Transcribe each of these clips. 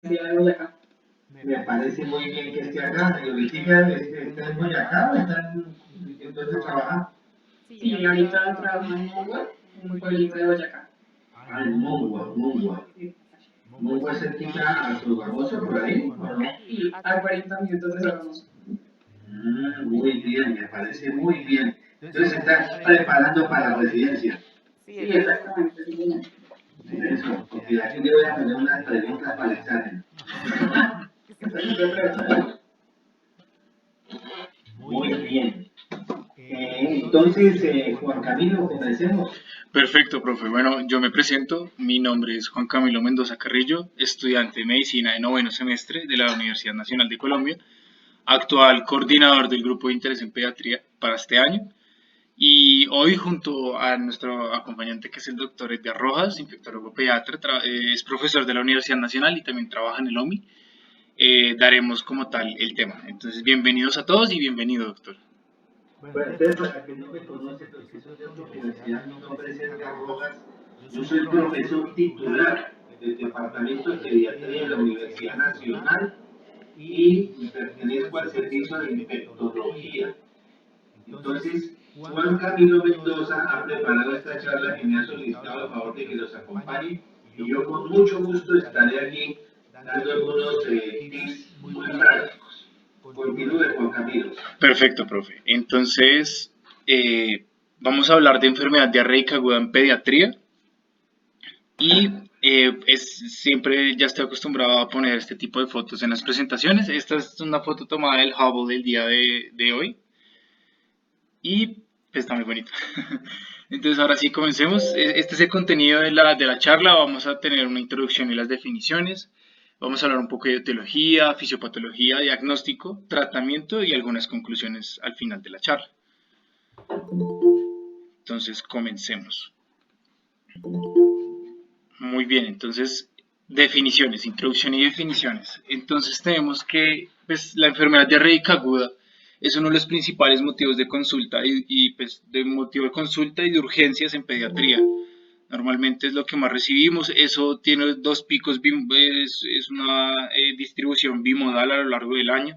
de Boyacá. Me parece muy bien que esté acá. ¿Y ahorita está en Boyacá o está en dónde trabaja? Sí, ahorita trabajo en Mogua, un pueblito de Boyacá. Ah, en Mugua, Mugua. Mugua es cerquita a Sogamoso, por ahí, ¿o no? Y a 40 minutos de Sogamoso. Muy bien, me parece muy bien. Entonces se está preparando para la residencia. Sí, exactamente, sí, señor. Eso, porque aquí le voy a poner unas preguntas para el examen. Está súper preparado. Muy bien. Entonces, Juan Camilo, comencemos. Perfecto, profe. Bueno, yo me presento. Mi nombre es Juan Camilo Mendoza Carrillo, estudiante de medicina de noveno semestre de la Universidad Nacional de Colombia, actual coordinador del grupo de interés en pediatría para este año. Y hoy, junto a nuestro acompañante, que es el doctor Edgar Rojas, infectólogo pediatra, es profesor de la Universidad Nacional y también trabaja en el OMI, daremos como tal el tema. Entonces, bienvenidos a todos y bienvenido, doctor. Bueno, entonces, para que no me conocen los que son de otra universidad, mi nombre es Edgar Rojas. Yo soy profesor titular del Departamento de Pediatría de la Universidad Nacional y pertenezco al servicio de infectología. Entonces, Juan Camilo Mendoza ha preparado esta charla que me ha solicitado el favor de que los acompañe y yo con mucho gusto estaré aquí dando algunos tips muy prácticos. Continúe, Juan Camilo. Perfecto, profe. Entonces, vamos a hablar de enfermedad diarreica aguda en pediatría. Y siempre ya estoy acostumbrado a poner este tipo de fotos en las presentaciones. Esta es una foto tomada del Hubble del día de hoy. Y pues, está muy bonito. Entonces ahora sí comencemos. Este es el contenido de la charla. Vamos a tener una introducción y las definiciones. Vamos a hablar un poco de etiología, fisiopatología, diagnóstico, tratamiento y algunas conclusiones al final de la charla. Entonces comencemos. Muy bien, entonces definiciones, introducción y definiciones. Entonces tenemos que pues, la enfermedad diarreica aguda es uno de los principales motivos de consulta pues, de motivo de consulta y de urgencias en pediatría. Normalmente es lo que más recibimos. Eso tiene dos picos, es una distribución bimodal a lo largo del año.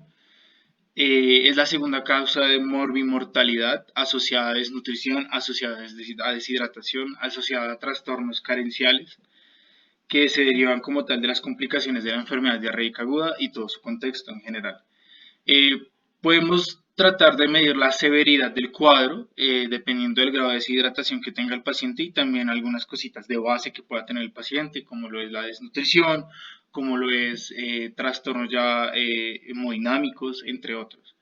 Es la segunda causa de morbimortalidad asociada a desnutrición, asociada a deshidratación, asociada a trastornos carenciales que se derivan como tal de las complicaciones de la enfermedad diarreica aguda y todo su contexto en general. Podemos tratar de medir la severidad del cuadro dependiendo del grado de deshidratación que tenga el paciente y también algunas cositas de base que pueda tener el paciente, como lo es la desnutrición, como lo es trastornos ya hemodinámicos, entre otros.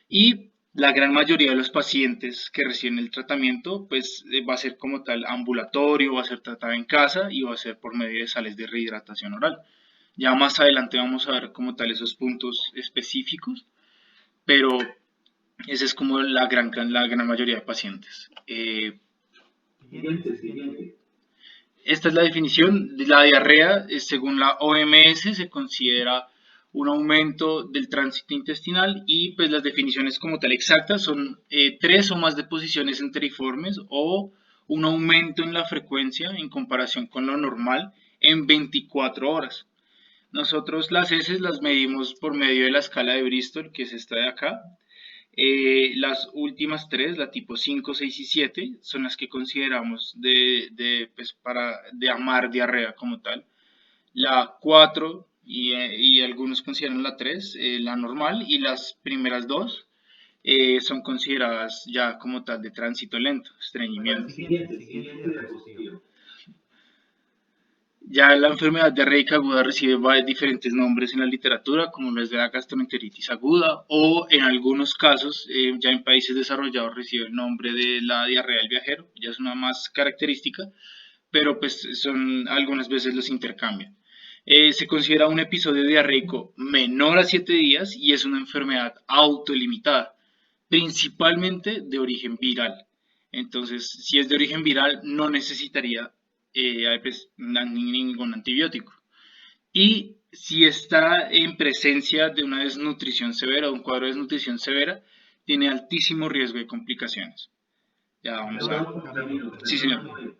Y la gran mayoría de los pacientes que reciben el tratamiento, pues va a ser como tal ambulatorio, va a ser tratado en casa y va a ser por medio de sales de rehidratación oral. Ya más adelante vamos a ver como tal esos puntos específicos, pero esa es como la gran mayoría de pacientes. Siguiente, siguiente. Esta es la definición de la diarrea. Según la OMS, se considera un aumento del tránsito intestinal y pues las definiciones como tal exactas son tres o más deposiciones enteriformes o un aumento en la frecuencia en comparación con lo normal en 24 horas. Nosotros las heces las medimos por medio de la escala de Bristol, que es esta de acá. Las últimas tres, la tipo 5, 6 y 7, son las que consideramos de amar diarrea como tal. La 4 y algunos consideran la 3, la normal, y las primeras dos son consideradas ya como tal de tránsito lento, Bueno, estreñimiento. siguiente, siguiente diapositiva. Ya la enfermedad diarreica aguda recibe diferentes nombres en la literatura, como lo es de la gastroenteritis aguda, o en algunos casos, ya en países desarrollados, recibe el nombre de la diarrea del viajero, ya es una más característica, pero pues algunas veces los intercambian. Se considera un episodio diarreico menor a 7 días y es una enfermedad autolimitada, principalmente de origen viral. Entonces, si es de origen viral, no necesitaría pues, ningún antibiótico. Y si está en presencia de una desnutrición severa, un cuadro de desnutrición severa, tiene altísimo riesgo de complicaciones. Ya vamos a... Perdón, Juan Camilo, Sí, perdón un señor. momento.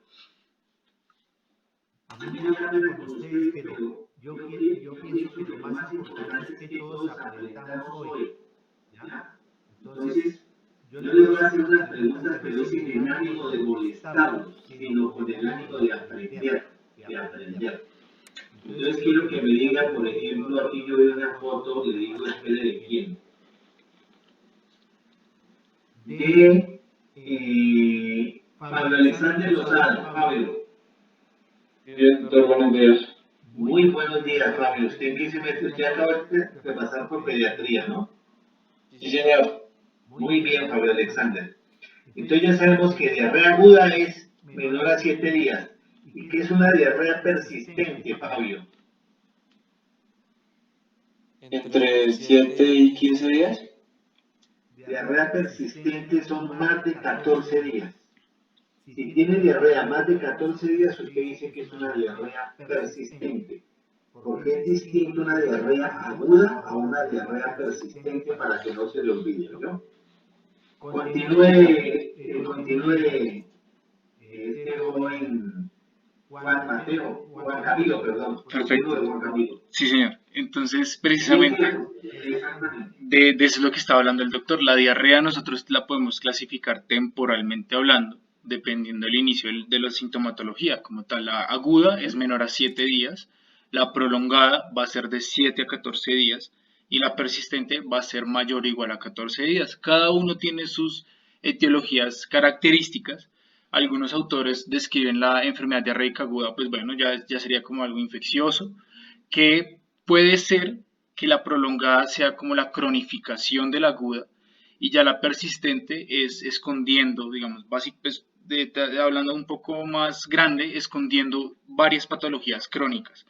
A mí me da pena con ustedes, pero yo pienso que lo más importante es que todos aprendamos hoy, ¿ya? Entonces, yo les voy a hacer unas preguntas, pero es sin el ánimo de molestarlos, sino con el ánimo de aprender, de aprender. Entonces quiero que me digan, por ejemplo, aquí yo veo una foto, le digo, espere, ¿de quién? De Pablo Alexander Lozano, Fabio. Bien, doctor, buenos días. Muy buenos días, Fabio. ¿Usted en qué se mete? Usted acaba de pasar por pediatría, ¿no? Sí, señor. Muy bien, Fabio Alexander. Entonces ya sabemos que diarrea aguda es menor a 7 días. ¿Y qué es una diarrea persistente, Fabio? Entre 7 y 15 días. Diarrea persistente son más de 14 días. Si tiene diarrea más de 14 días, usted dice que es una diarrea persistente. Porque es distinto una diarrea aguda a una diarrea persistente para que no se le olvide, ¿no? Continúe este joven Juan Camilo, perdón. Perfecto. Continúe, Juan Camilo. Sí, señor. Entonces, precisamente, Exactamente. de eso es lo que estaba hablando el doctor. La diarrea nosotros la podemos clasificar temporalmente hablando, dependiendo del inicio de la sintomatología. Como tal, la aguda es menor a 7 días, la prolongada va a ser de 7 a 14 días y la persistente va a ser mayor o igual a 14 días. Cada uno tiene sus etiologías características. Algunos autores describen la enfermedad diarreica aguda, pues bueno, ya sería como algo infeccioso, que puede ser que la prolongada sea como la cronificación de la aguda y ya la persistente es escondiendo, digamos, pues, hablando un poco más grande, escondiendo varias patologías crónicas,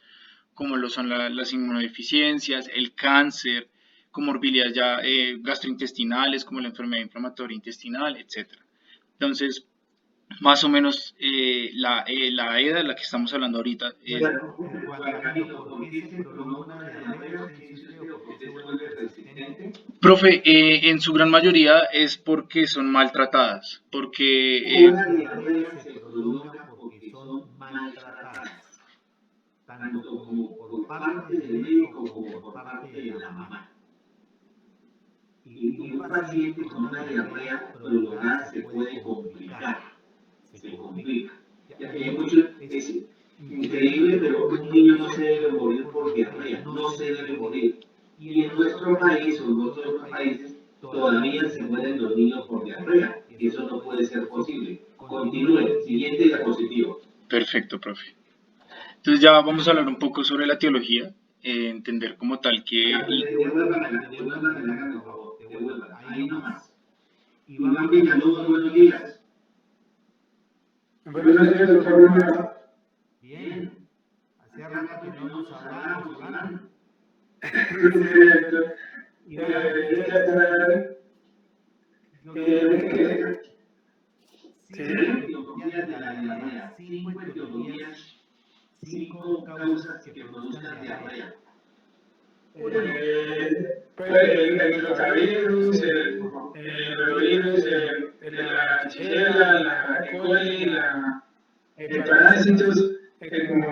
como lo son las inmunodeficiencias, el cáncer, comorbilidades ya gastrointestinales, como la enfermedad inflamatoria intestinal, etc. Entonces, más o menos la EDA, la que estamos hablando ahorita, Bueno, Juan Camilo, ¿por qué se prolonga una diarrea? ¿Qué dice usted o por qué se vuelve persistente? profe, en su gran mayoría es porque son maltratadas, porque Una diarrea se prolonga porque son maltratadas, tanto como por parte del médico como por parte de la mamá. Y un paciente con una diarrea prolongada se puede complicar, se complica. Ya que hay mucho, es increíble, pero un niño no se debe morir por diarrea, no se debe morir. Y en nuestro país o en otros países todavía se mueren los niños por diarrea, y eso no puede ser posible. Continúe, siguiente diapositivo. perfecto, profe. Entonces ya vamos a hablar un poco sobre la teología, entender como tal que... Devuélvamela, hágame el favor, devuélvamela, ahí nomás. Iván Villalobos, buenos días. Buenos días, doctor. Buenas. Bien. Hacía rato que no nos hablamos, Iván. Sí, doctor. Iván, Ya está. lo que Sí. etiologías de la diarrea, 5 etiologías, 5 causas que produzcan diarrea. Pues el rotavirus, el norovirus, la chichela, la E. coli, parásitos, como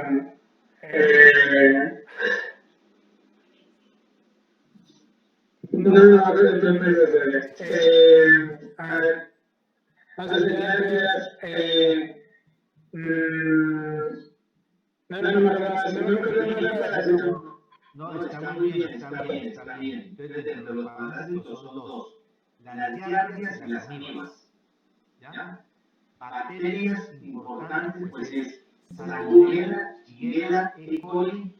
no, a ver, vamos a tener no, no me acuerdo más, no me acuerdo más del parásito. No, está muy bien, está bien, está bien. Entonces, dentro de los parásitos son dos, las giardias y las amibas. ¿Ya? Bacterias importantes, pues es Salmonella, Shigella, E. coli,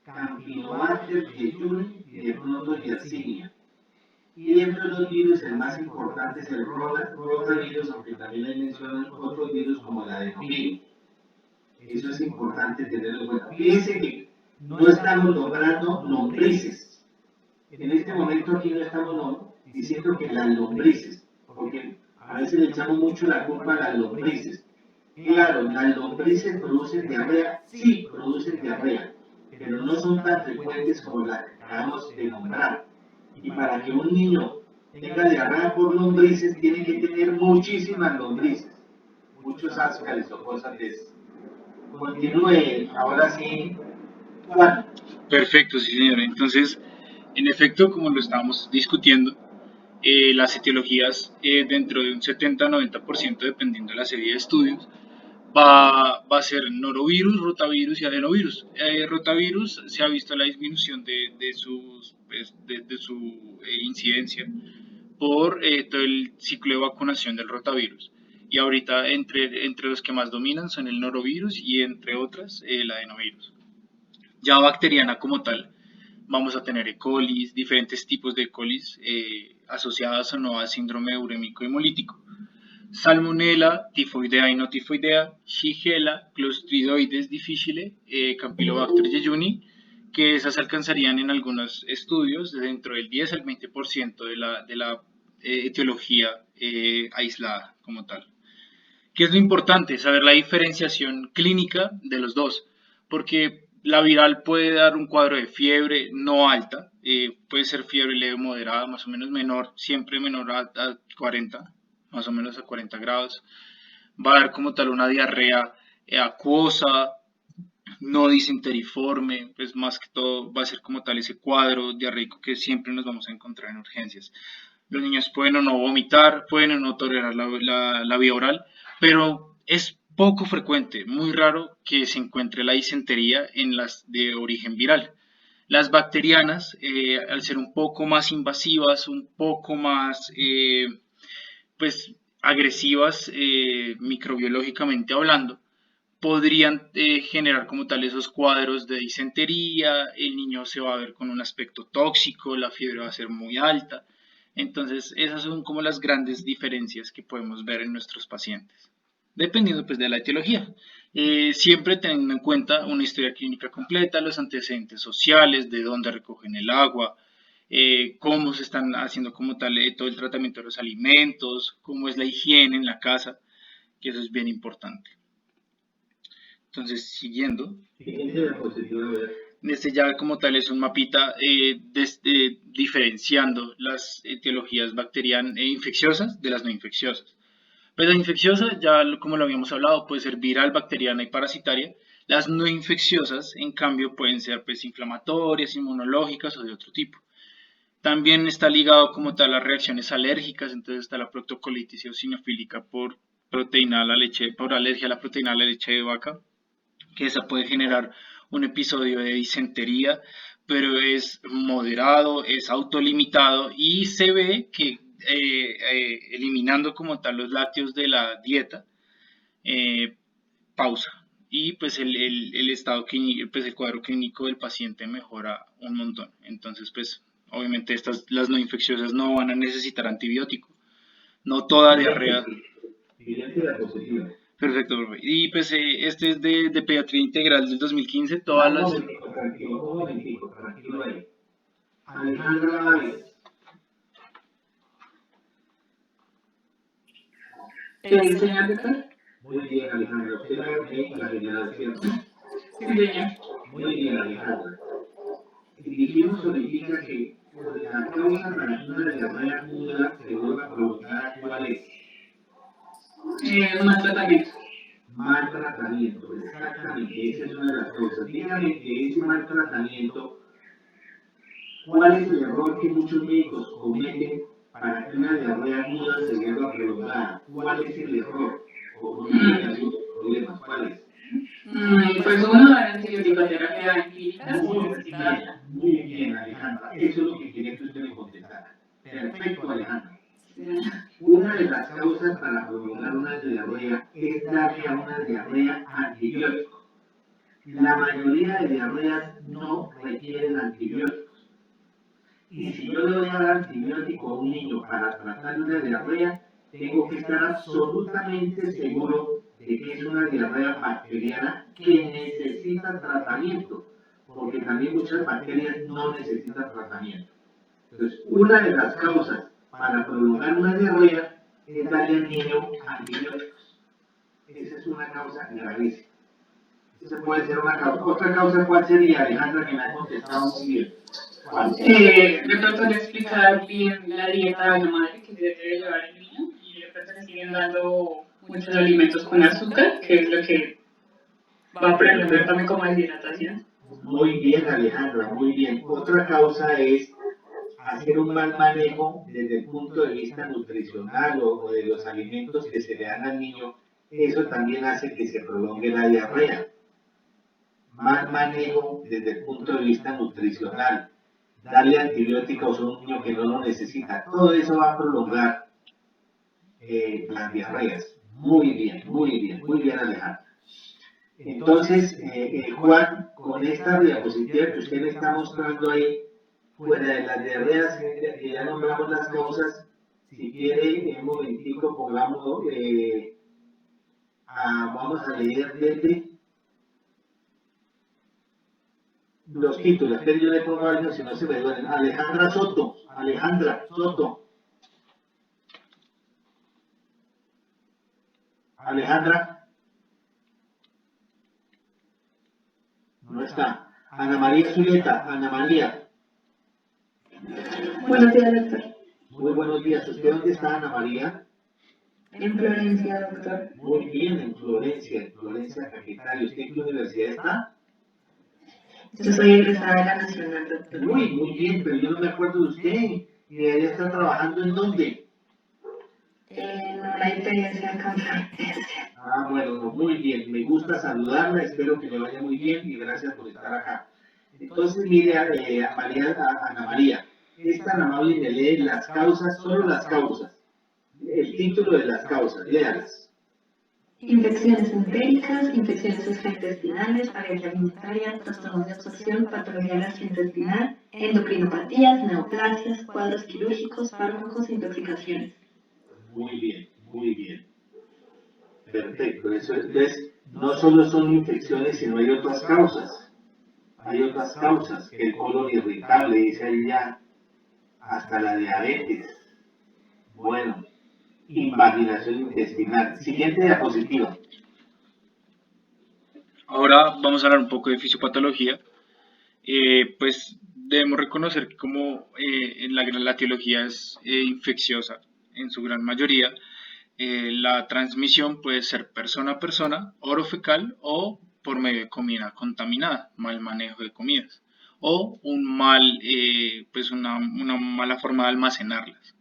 Campylobacter, jejuni y de pronto Yersinia. Y entre los virus, el más importante es el rotavirus, aunque también hay mencionan otros virus como el adenovirus. Eso es importante tenerlo en cuenta. Fíjense que no estamos nombrando lombrices. En este momento aquí no estamos diciendo que las lombrices, porque a veces le echamos mucho la culpa a las lombrices. Claro, las lombrices producen diarrea, sí producen diarrea, pero no son tan frecuentes como las que acabamos de nombrar. Y para que un niño tenga diarrea por lombrices, tiene que tener muchísimas lombrices, muchos ascaris o cosas de esas. Continúe, ahora sí, 4. Perfecto, sí señor. Entonces, en efecto, como lo estábamos discutiendo, las etiologías dentro de un 70-90%, dependiendo de la serie de estudios, va a ser norovirus, rotavirus y adenovirus. Rotavirus se ha visto la disminución de su incidencia por todo el ciclo de vacunación del rotavirus. Y ahorita entre los que más dominan son el norovirus y entre otras el adenovirus. Ya bacteriana como tal, vamos a tener E. coli, diferentes tipos de E. coli asociadas o no al síndrome urémico hemolítico. Salmonella, tifoidea y no tifoidea, Shigella, Clostridoides difficile, Campylobacter jejuni, que esas alcanzarían en algunos estudios dentro del 10 al 20% de la etiología aislada como tal. ¿Qué es lo importante? Saber la diferenciación clínica de los dos, porque la viral puede dar un cuadro de fiebre no alta, puede ser fiebre leve moderada, más o menos menor, siempre menor a 40, más o menos a 40 grados. Va a dar como tal una diarrea acuosa, no disenteriforme, pues más que todo va a ser como tal ese cuadro diarreico que siempre nos vamos a encontrar en urgencias. Los niños pueden o no vomitar, pueden o no tolerar la vía oral, pero es poco frecuente, muy raro que se encuentre la disentería en las de origen viral. Las bacterianas, al ser un poco más invasivas, un poco más pues, agresivas microbiológicamente hablando, podrían generar como tal esos cuadros de disentería, el niño se va a ver con un aspecto tóxico, la fiebre va a ser muy alta. Entonces, esas son como las grandes diferencias que podemos ver en nuestros pacientes, dependiendo pues de la etiología. Siempre teniendo en cuenta una historia clínica completa, los antecedentes sociales, de dónde recogen el agua, cómo se están haciendo como tal todo el tratamiento de los alimentos, cómo es la higiene en la casa, que eso es bien importante. Entonces, siguiendo, Siguiente diapositiva, a ver. este ya como tal es un mapita diferenciando las etiologías bacterianas infecciosas de las no infecciosas. Pues la infecciosa, ya como lo habíamos hablado, puede ser viral, bacteriana y parasitaria. Las no infecciosas, en cambio, pueden ser pues, inflamatorias, inmunológicas o de otro tipo. También está ligado como tal a reacciones alérgicas, entonces está la proctocolitis eosinofílica por proteína a la leche, por alergia a la proteína de la leche de vaca, que esa puede generar un episodio de disentería, pero es moderado, es autolimitado y se ve que eliminando como tal los lácteos de la dieta, pausa. Y pues el estado clínico, pues el cuadro clínico del paciente mejora un montón. Entonces, pues obviamente las no infecciosas no van a necesitar antibiótico. No toda diarrea. Siguiente diapositiva. Perfecto, profe. Y pues este es de pediatría integral del 2015, todas las... Un momentico, tranquilo ahí. Alejandra Aves. Señor doctor. Muy bien, Alejandra. Usted la médica general, ¿cierto? Sí, señor. Muy bien, Alejandra. Dijimos ahorita que la causa para una diarrea aguda segura prolongada, ¿cuál es? Más tratamiento. Mal tratamiento, exactamente, esa es una de las causas. Dígame que ese mal tratamiento, ¿cuál es el error que muchos médicos cometen para que una diarrea aguda se vuelva prolongada? ¿Cuál es el error? ¿O no tiene sus problemas? ¿Cuál es? Pues uno, la antibiótico-terapia empírica, Muy bien, Alejandra. Eso es lo que quería que usted me contestara. Perfecto, Alejandra. Una de las causas para prolongar una diarrea es darle a una diarrea antibióticos. La mayoría de diarreas no requieren antibióticos. Y si yo le voy a dar antibiótico a un niño para tratar una diarrea, tengo que estar absolutamente seguro de que es una diarrea bacteriana que necesita tratamiento, porque también muchas bacterias no necesitan tratamiento. Entonces, una de las causas para prolongar una diarrea es darle al niño antibióticos. Esa es una causa gravísima. Esa puede ser una causa. Otra causa, ¿cuál sería, Alejandra, que me ha contestado muy bien? ¿Cuál? de pronto le explicar bien la dieta de la madre que se debe llevar el niño y de pronto le siguen dando muchos alimentos con azúcar, que es lo que va a prolongar también como deshidratación. Muy bien, Alejandra, muy bien. Otra causa es hacer un mal manejo desde el punto de vista nutricional o de los alimentos que se le dan al niño. Eso también hace que se prolongue la diarrea. Mal manejo desde el punto de vista nutricional. Darle antibióticos a un niño que no lo necesita. Todo eso va a prolongar las diarreas. Muy bien, muy bien, muy bien, Alejandra. Entonces, Juan, con esta diapositiva que usted me está mostrando ahí, fuera de las diarreas, que ya nombramos las causas, si quiere, en un momentico pongamos, vamos a leer desde los títulos, pero yo le pongo algo si no se me duelen. Alejandra Soto, Alejandra Soto. Alejandra. No está. Ana María Zuleta, Ana María. Buenos días, doctor. Muy buenos días. ¿Usted dónde está, Ana María? En Florencia, doctor. Muy bien, en Florencia capital. ¿Y usted en qué universidad está? Yo soy egresada de la Nacional, doctor. Uy, muy bien, pero yo no me acuerdo de usted. ¿Y ella está trabajando en dónde? En una intendencia en Confluencia. Bueno, no, muy bien. Me gusta saludarla, espero que le vaya muy bien y gracias por estar acá. Entonces, mire, Ana María, es tan amable y me lee las causas, solo las causas. El título de las causas, léalas. Infecciones entéricas, infecciones extraintestinales, alergia alimentaria, trastornos de absorción, patología gastrointestinal, endocrinopatías, neoplasias, cuadros quirúrgicos, fármacos, intoxicaciones. Muy bien, muy bien. Perfecto. Eso es, no solo son infecciones, sino hay otras causas. Hay otras causas, que el colon irritable, dice ahí ya, hasta la diabetes. Bueno, invaginación intestinal. Siguiente diapositiva. Ahora vamos a hablar un poco de fisiopatología. Pues debemos reconocer que como la etiología es infecciosa en su gran mayoría, la transmisión puede ser persona a persona, orofecal o por medio de comida contaminada, mal manejo de comidas o una mala forma de almacenarlas.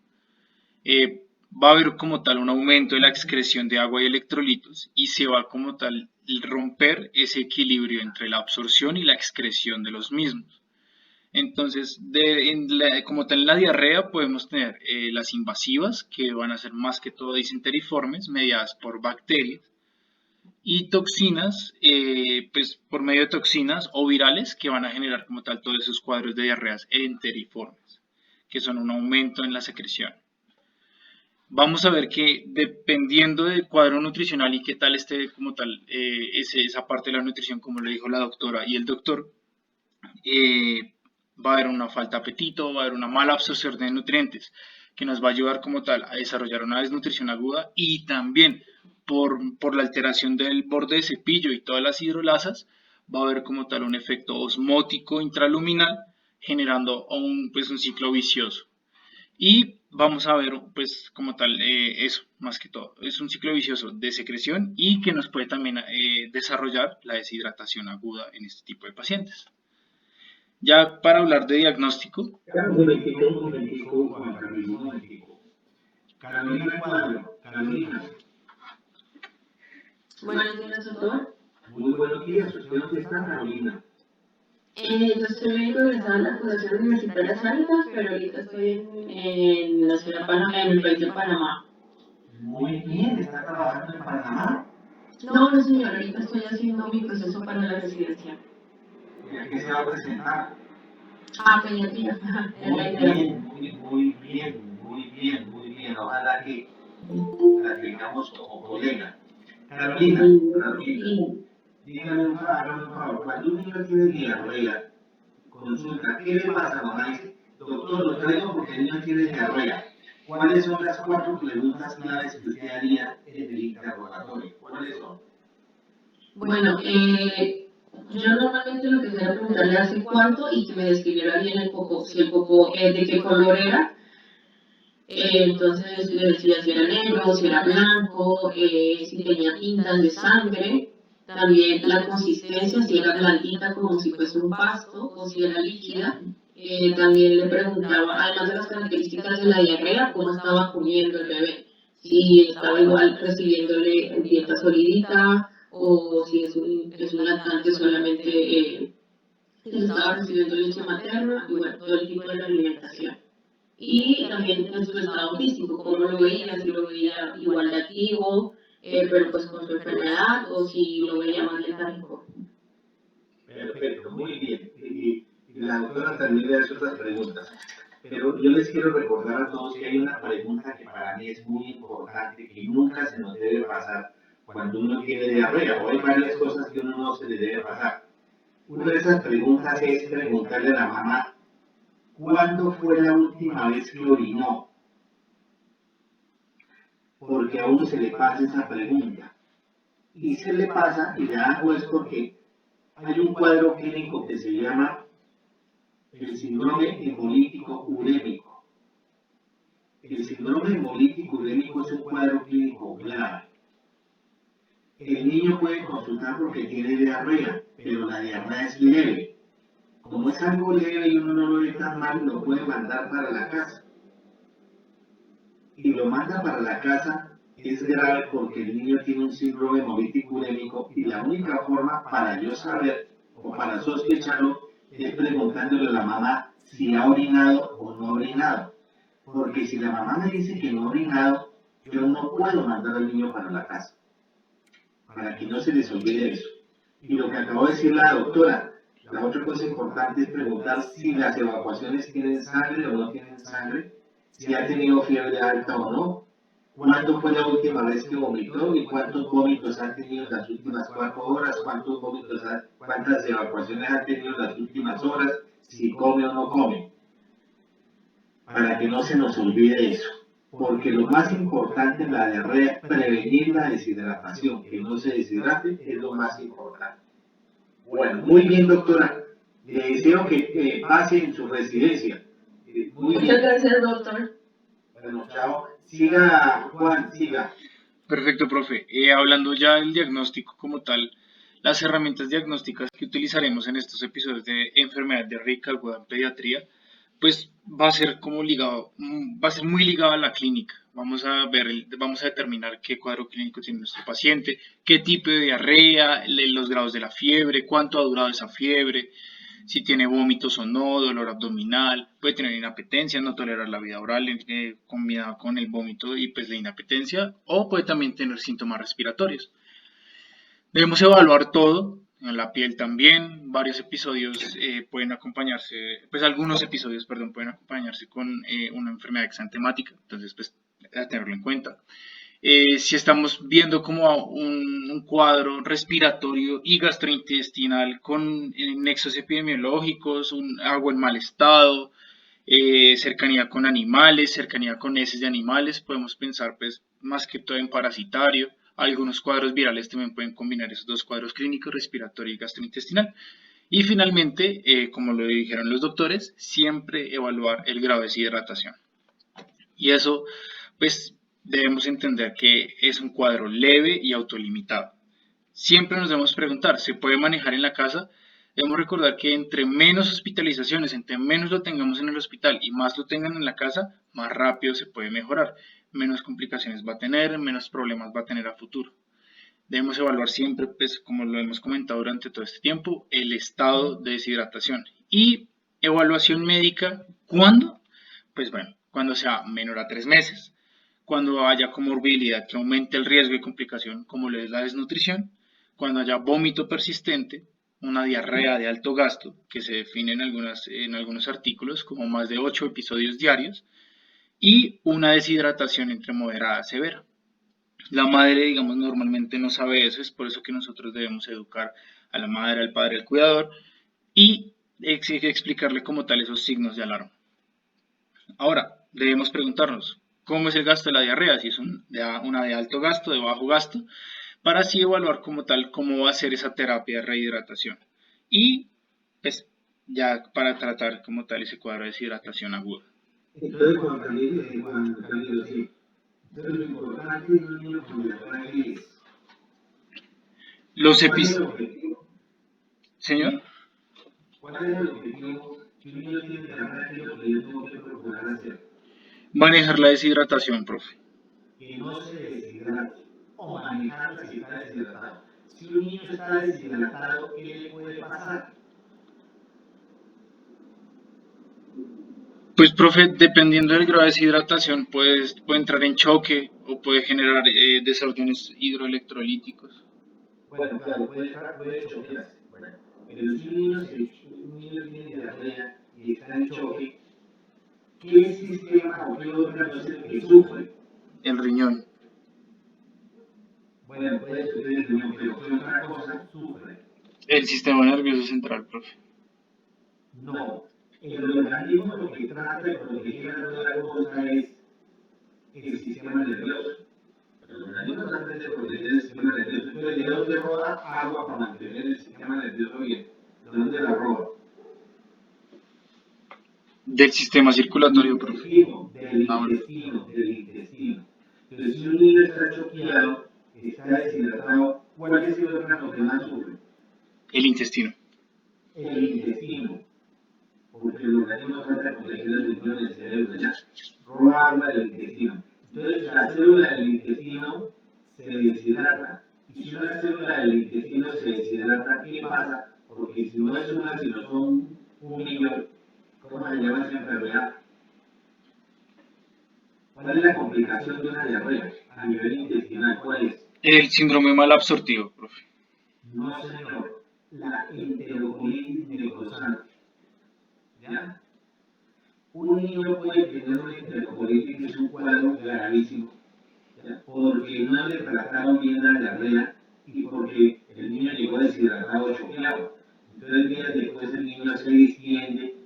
Va a haber como tal un aumento de la excreción de agua y electrolitos y se va como tal romper ese equilibrio entre la absorción y la excreción de los mismos. Entonces, como tal en la diarrea podemos tener las invasivas, que van a ser más que todo disenteriformes, mediadas por bacterias, y toxinas, pues por medio de toxinas o virales, que van a generar como tal todos esos cuadros de diarreas enteriformes, que son un aumento en la secreción. Vamos a ver que dependiendo del cuadro nutricional y qué tal esté como tal esa parte de la nutrición, como lo dijo la doctora y el doctor, va a haber una falta de apetito, va a haber una mala absorción de nutrientes, que nos va a ayudar como tal a desarrollar una desnutrición aguda y también por la alteración del borde de cepillo y todas las hidrolasas, va a haber como tal un efecto osmótico intraluminal generando un ciclo vicioso. Y vamos a ver pues como tal eso, más que todo, es un ciclo vicioso de secreción y que nos puede también desarrollar la deshidratación aguda en este tipo de pacientes. Ya para hablar de diagnóstico. Un momentico, Juan Carlos, un momentico. Carolina Cuadro, Carolina. Buenos días, doctor. Muy buenos días. ¿Usted dónde está, Carolina? Yo soy médico egresada de la Fundación Universitaria Sanitas, pero ahorita estoy en la ciudad de Panamá, en el país de Panamá. Muy bien, ¿está trabajando en Panamá? No, señor, ahorita estoy haciendo mi proceso para la residencia. ¿Y a qué se va a presentar? Pediatría, es la Muy idea. bien, muy bien. Ojalá que la tengamos como colega. Carolina, dígame hágame un favor. Cuando un niño tiene diarrea, consulta, ¿qué le pasa, mamá? Dice, doctor, lo traigo porque el niño tiene diarrea. ¿Cuáles son las 4 preguntas claves que usted haría en el interrogatorio? ¿Cuáles son? Bueno, yo normalmente lo que hacía era preguntarle hace cuánto y que me describiera bien el popó, si el popó de qué color era. Entonces le decía si era negro, si era blanco, si tenía tintas de sangre. También la consistencia, si era blandita como si fuese un pasto o si era líquida. También le preguntaba, además de las características de la diarrea, cómo estaba comiendo el bebé. Si estaba igual recibiéndole dieta solidita o si es un lactante solamente que estaba recibiendo leche materna y bueno, todo el tipo de la alimentación. Y también en su estado físico, cómo lo veía, si lo veía igual de activo, pero pues con su enfermedad o si lo veía más letárgico. Perfecto, muy bien. Y la doctora también le hace otras preguntas. Pero yo les quiero recordar a todos que hay una pregunta que para mí es muy importante, que nunca se nos debe pasar cuando uno tiene diarrea, o hay varias cosas que uno no se le debe pasar. Una de esas preguntas es preguntarle a la mamá, ¿cuándo fue la última vez que orinó? Porque a uno se le pasa esa pregunta. Y se le pasa, y ya no es porque hay un cuadro clínico que se llama el síndrome hemolítico urémico. El síndrome hemolítico urémico es un cuadro clínico grave. El niño puede consultar porque tiene diarrea, pero la diarrea es leve. Como es algo leve y uno no lo ve tan mal, lo puede mandar para la casa. Y lo manda para la casa es grave porque el niño tiene un síndrome hemolítico urémico y la única forma para yo saber o para sospecharlo es preguntándole a la mamá si ha orinado o no ha orinado. Porque si la mamá me dice que no ha orinado, yo no puedo mandar al niño para la casa. Para que no se les olvide eso. Y lo que acabó de decir la doctora, la otra cosa importante es preguntar si las evacuaciones tienen sangre o no tienen sangre, si ha tenido fiebre alta o no, cuándo fue la última vez que vomitó y cuántos vómitos ha tenido en las últimas 4 horas, cuántas evacuaciones ha tenido en las últimas horas, si come o no come, para que no se nos olvide eso. Porque lo más importante en la diarrea es prevenir la deshidratación, que no se deshidrate es lo más importante. Bueno, muy bien, doctora. Le deseo que pase en su residencia. Muy bien. Muchas gracias, doctor. Bueno, chao. Siga, Juan, siga. Perfecto, profe. Hablando ya del diagnóstico como tal, las herramientas diagnósticas que utilizaremos en estos episodios de enfermedad diarreica aguda en pediatría, pues va a ser como ligado, va a ser muy ligado a la clínica. Vamos a determinar qué cuadro clínico tiene nuestro paciente, qué tipo de diarrea, los grados de la fiebre, cuánto ha durado esa fiebre, si tiene vómitos o no, dolor abdominal, puede tener inapetencia, no tolerar la vida oral combinada con el vómito y pues la inapetencia, o puede también tener síntomas respiratorios. Debemos evaluar todo, en la piel también, varios episodios pueden acompañarse, pues algunos episodios, perdón, pueden acompañarse con una enfermedad exantemática, entonces pues a tenerlo en cuenta. Si estamos viendo como un cuadro respiratorio y gastrointestinal con nexos epidemiológicos, agua en mal estado, cercanía con animales, cercanía con heces de animales, podemos pensar pues más que todo en parasitario. Algunos cuadros virales también pueden combinar esos dos cuadros clínicos, respiratorio y gastrointestinal. Y finalmente, como lo dijeron los doctores, siempre evaluar el grado de deshidratación. Y eso, pues, debemos entender que es un cuadro leve y autolimitado. Siempre nos debemos preguntar, ¿se puede manejar en la casa? Debemos recordar que entre menos hospitalizaciones, entre menos lo tengamos en el hospital y más lo tengan en la casa, más rápido se puede mejorar. Menos complicaciones va a tener, menos problemas va a tener a futuro. Debemos evaluar siempre, pues, como lo hemos comentado durante todo este tiempo, el estado de deshidratación. Y evaluación médica, ¿cuándo? Pues bueno, cuando sea menor a 3 meses, cuando haya comorbilidad que aumente el riesgo de complicación, como lo es la desnutrición, cuando haya vómito persistente, una diarrea de alto gasto, que se define en algunos artículos como más de 8 episodios diarios, y una deshidratación entre moderada a severa. La madre, digamos, normalmente no sabe eso, es por eso que nosotros debemos educar a la madre, al padre, al cuidador y explicarle como tal esos signos de alarma. Ahora, debemos preguntarnos, ¿cómo es el gasto de la diarrea? Si es una de alto gasto, de bajo gasto, para así evaluar como tal cómo va a ser esa terapia de rehidratación. Y, pues, ya para tratar como tal ese cuadro de deshidratación aguda. Entonces, Juan Camilo, sí. Entonces, lo importante de un niño con diarrea es Los ¿Cuál es EPIs, el objetivo? señor, ¿Cuál es el objetivo? Si un niño tiene diarrea, ¿qué es lo que yo tengo que procurar hacer? manejar la deshidratación, profe. Que no se deshidrate o manejarla si está deshidratado. Si un niño está deshidratado, ¿qué le puede pasar? Pues, profe, dependiendo del grado de deshidratación, puede entrar en choque o puede generar desórdenes hidroelectrolíticos. Bueno, claro, puede choquearse. Bueno, pero si un niño tiene diarrea y está en choque, ¿qué sistema o qué órgano es el que sufre? El riñón. Bueno, puede sufrir el riñón, pero ¿qué otra cosa sufre? El sistema nervioso central, profe. No. El organismo lo que trata de proteger a toda cosa es el sistema nervioso. El organismo trata de proteger el sistema nervioso. Entonces, ¿de dónde roba agua para mantener el sistema nervioso bien? ¿De dónde la roba? Del sistema circulatorio, profe. Del Ah, bueno. intestino, del intestino. Entonces, si un niño está choqueado, está deshidratado, ¿cuál es el órgano que más sufre? El intestino. El intestino. Porque el organismo trata de proteger el riñón del cerebro, ya roba agua del intestino. Entonces, la célula del intestino se deshidrata. Y si una célula del intestino se deshidrata, ¿qué pasa? Porque si no es una, sino son un millón, ¿cómo se llama esa enfermedad? ¿Cuál es la complicación de una diarrea a nivel intestinal? ¿Cuál es? El síndrome malabsortivo, profe. No, señor. La enterocolitis necrosante. ¿Ya? Un niño puede tener una enterocolitis que es un cuadro gravísimo, ¿ya? Porque no le trataron bien la diarrea y porque el niño llegó deshidratado, choqueado. Entonces, días después el niño se distiende,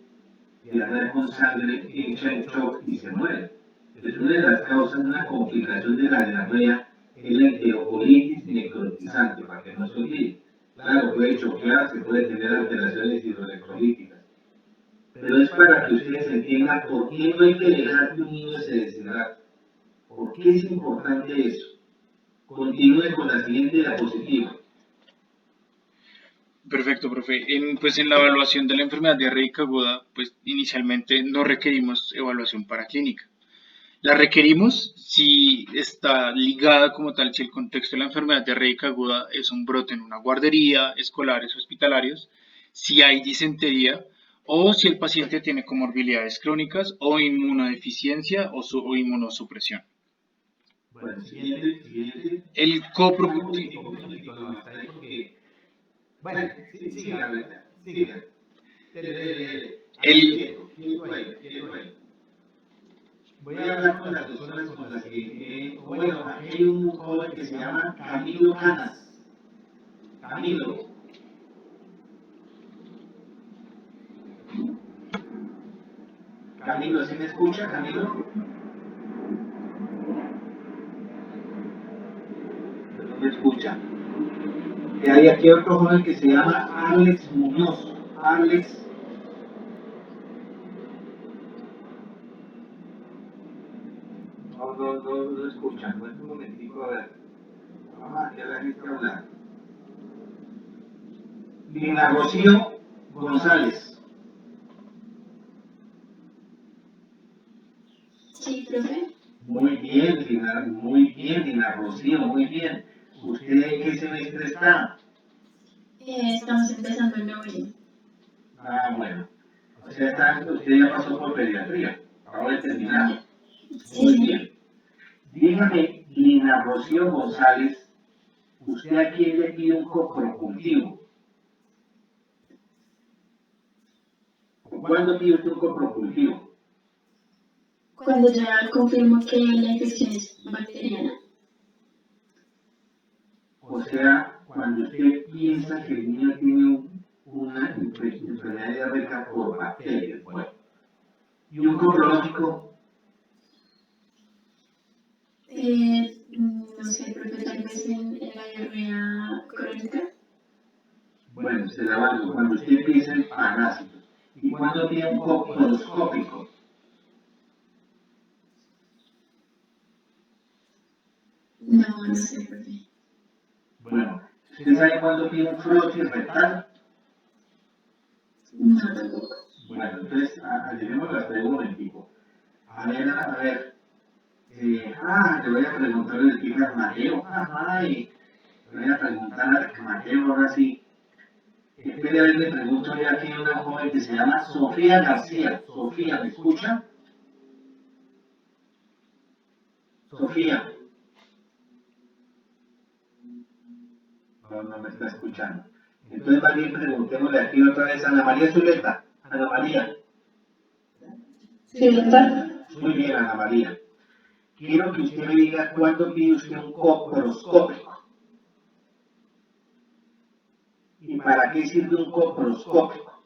diarrea con sangre, entra en shock y se muere. Entonces, una de las causas, una complicación de la diarrea es la enterocolitis necrotizante, para que no se olvide. Claro, puede choquear, se puede tener alteraciones hidroelectrolíticas. Pero es para que ustedes entiendan por qué no hay que dejar que un niño se deshidrate. ¿Por qué es importante eso? Continúe con la siguiente diapositiva. Perfecto, profe. Pues en la evaluación de la enfermedad diarreica aguda, pues inicialmente no requerimos evaluación paraclínica. La requerimos si está ligada como tal, si el contexto de la enfermedad diarreica aguda es un brote en una guardería, escolares, hospitalarios, si hay disentería o si el paciente tiene comorbilidades crónicas o inmunodeficiencia o inmunosupresión. Bueno, siguiente. El coproductivo. Un minutico, no, está ahí porque... Bueno, siga, siga. Dele. Ahí, El, quieto ahí. Voy a hablar con las personas con las que... bueno, aquí hay un joven que se llama Camilo Canas. Camilo. Camilo, ¿sí me escucha, Camilo? No me escucha. Y hay aquí otro joven que se llama Alex Muñoz. Alex. No escuchan. No es un momentico, a ver. Vamos a que la gente hablar. Lina Rocío González. Sí, profe. Muy bien, Lina Rocío, muy bien. ¿Usted en qué semestre está? Estamos empezando el noveno. Ah, bueno. O sea, usted ya pasó por pediatría. Acaba de terminar. Muy bien. Dígame, Lina Rocío González, ¿usted a quién le pide un coprocultivo? ¿Cuándo pide usted un coprocultivo? Cuando ya confirmo que la infección es bacteriana. O sea, cuando usted piensa que el niño tiene una enfermedad diarreica por bacterias. Bueno. ¿Y un coprológico? No sé, profe, tal vez en la diarrea crónica. Bueno, se la valgo cuando usted piensa en parásitos. ¿Y cuándo tiene un coproscópico? No sé, profe. Bueno, ¿Usted sabe cuándo pide un frotis rectal? No, tampoco. Bueno, entonces, dejemos las preguntas un momentico. A ver, le voy a preguntar el pica Mateo. Ay, le voy a preguntar a Mateo ahora sí. Espere a ver, le pregunto ya aquí a una joven que se llama Sofía García. Sofía, ¿me escucha? Sofía. No me está escuchando. Entonces, más bien preguntémosle aquí otra vez a Ana María Zuleta. Ana María. Sí, doctor. Muy bien, Ana María. Quiero que usted me diga cuándo pide usted un coproscópico. ¿Y para qué sirve un coproscópico?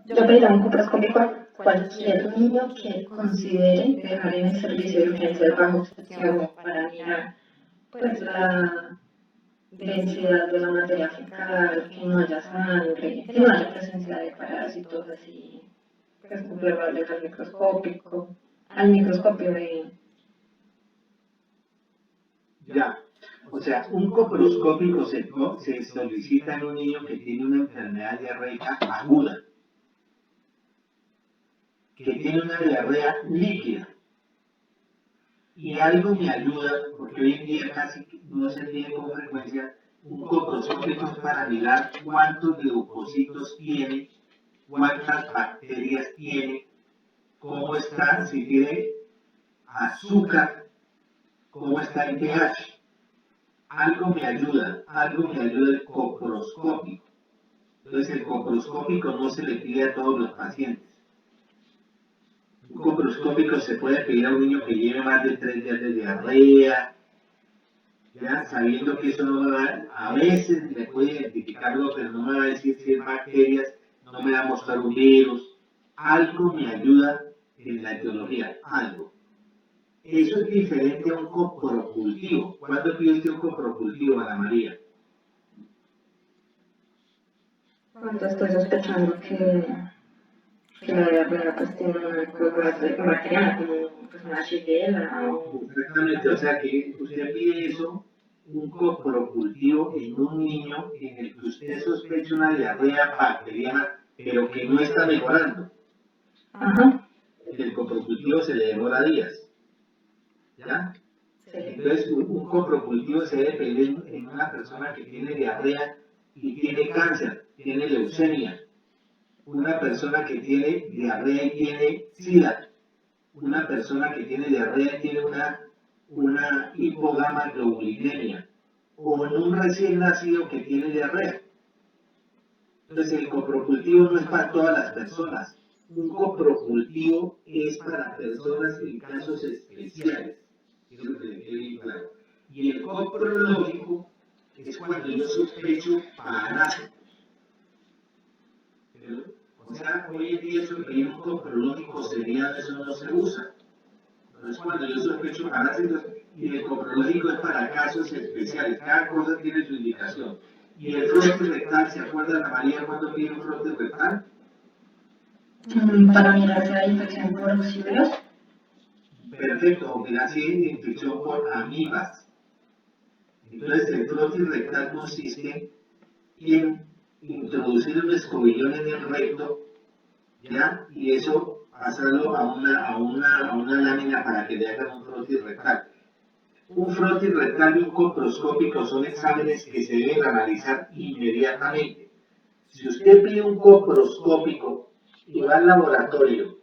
Yo pediría un coproscópico a cualquier niño que considere dejar en el servicio de urgencias bajo observación para mirar pues la densidad de la materia fecal, que no haya sangre, que no haya presencia de parásitos así, pues observables al microscopio de... Ya. O sea, un coproscópico se solicita en un niño que tiene una enfermedad diarreica aguda, que tiene una diarrea líquida. Y algo me ayuda, porque hoy en día casi no se tiene con frecuencia, un coproscópico es para mirar cuántos leucocitos tiene, cuántas bacterias tiene, cómo está, si tiene azúcar, cómo está el pH. Algo me ayuda el coproscópico. Entonces el coproscópico no se le pide a todos los pacientes. Un coproscópico se puede pedir a un niño que lleve más de 3 días de diarrea, ya sabiendo que eso no me va a veces le puede identificarlo, pero no me va a decir si es bacterias, no me va a mostrar un virus. Algo me ayuda en la etiología, algo. Eso es diferente a un coprocultivo. ¿Cuándo pide usted un coprocultivo, Ana María? Cuando estoy sospechando que la diarrea pues tiene una causa bacteriana como pues, una shigella o... Exactamente, o sea que usted pide eso, un coprocultivo en un niño en el que usted sospecha una diarrea bacteriana, pero que no está mejorando. Ajá. El coprocultivo se le demora días. ¿Ya? Sí. Entonces, un coprocultivo se debe pedir en una persona que tiene diarrea y tiene cáncer, tiene leucemia, una persona que tiene diarrea y tiene SIDA, una persona que tiene diarrea y tiene una hipogamaglobulinemia, o en un recién nacido que tiene diarrea. Entonces, el coprocultivo no es para todas las personas. Un coprocultivo es para personas en casos especiales. Quiero que le quede bien claro. Y el coprológico es cuando yo sospecho parásitos. O sea, hoy en día eso que hay un coprológico seriado, eso no se usa. Es cuando yo sospecho parásitos y el coprológico es para casos especiales. Cada cosa tiene su indicación. Y el frotis rectal, ¿se acuerdan, Ana María, cuando pide un frotis rectal? Para mirar si hay infección por luciferos. Perfecto, o mirar si hay infección por amibas. Entonces, el frotis rectal consiste en introducir un escobillón en el recto, ¿ya? Y eso pasarlo a una lámina para que le hagan un frotis rectal. Un frotis rectal y un coproscópico son exámenes que se deben analizar inmediatamente. Si usted pide un coproscópico y va al laboratorio,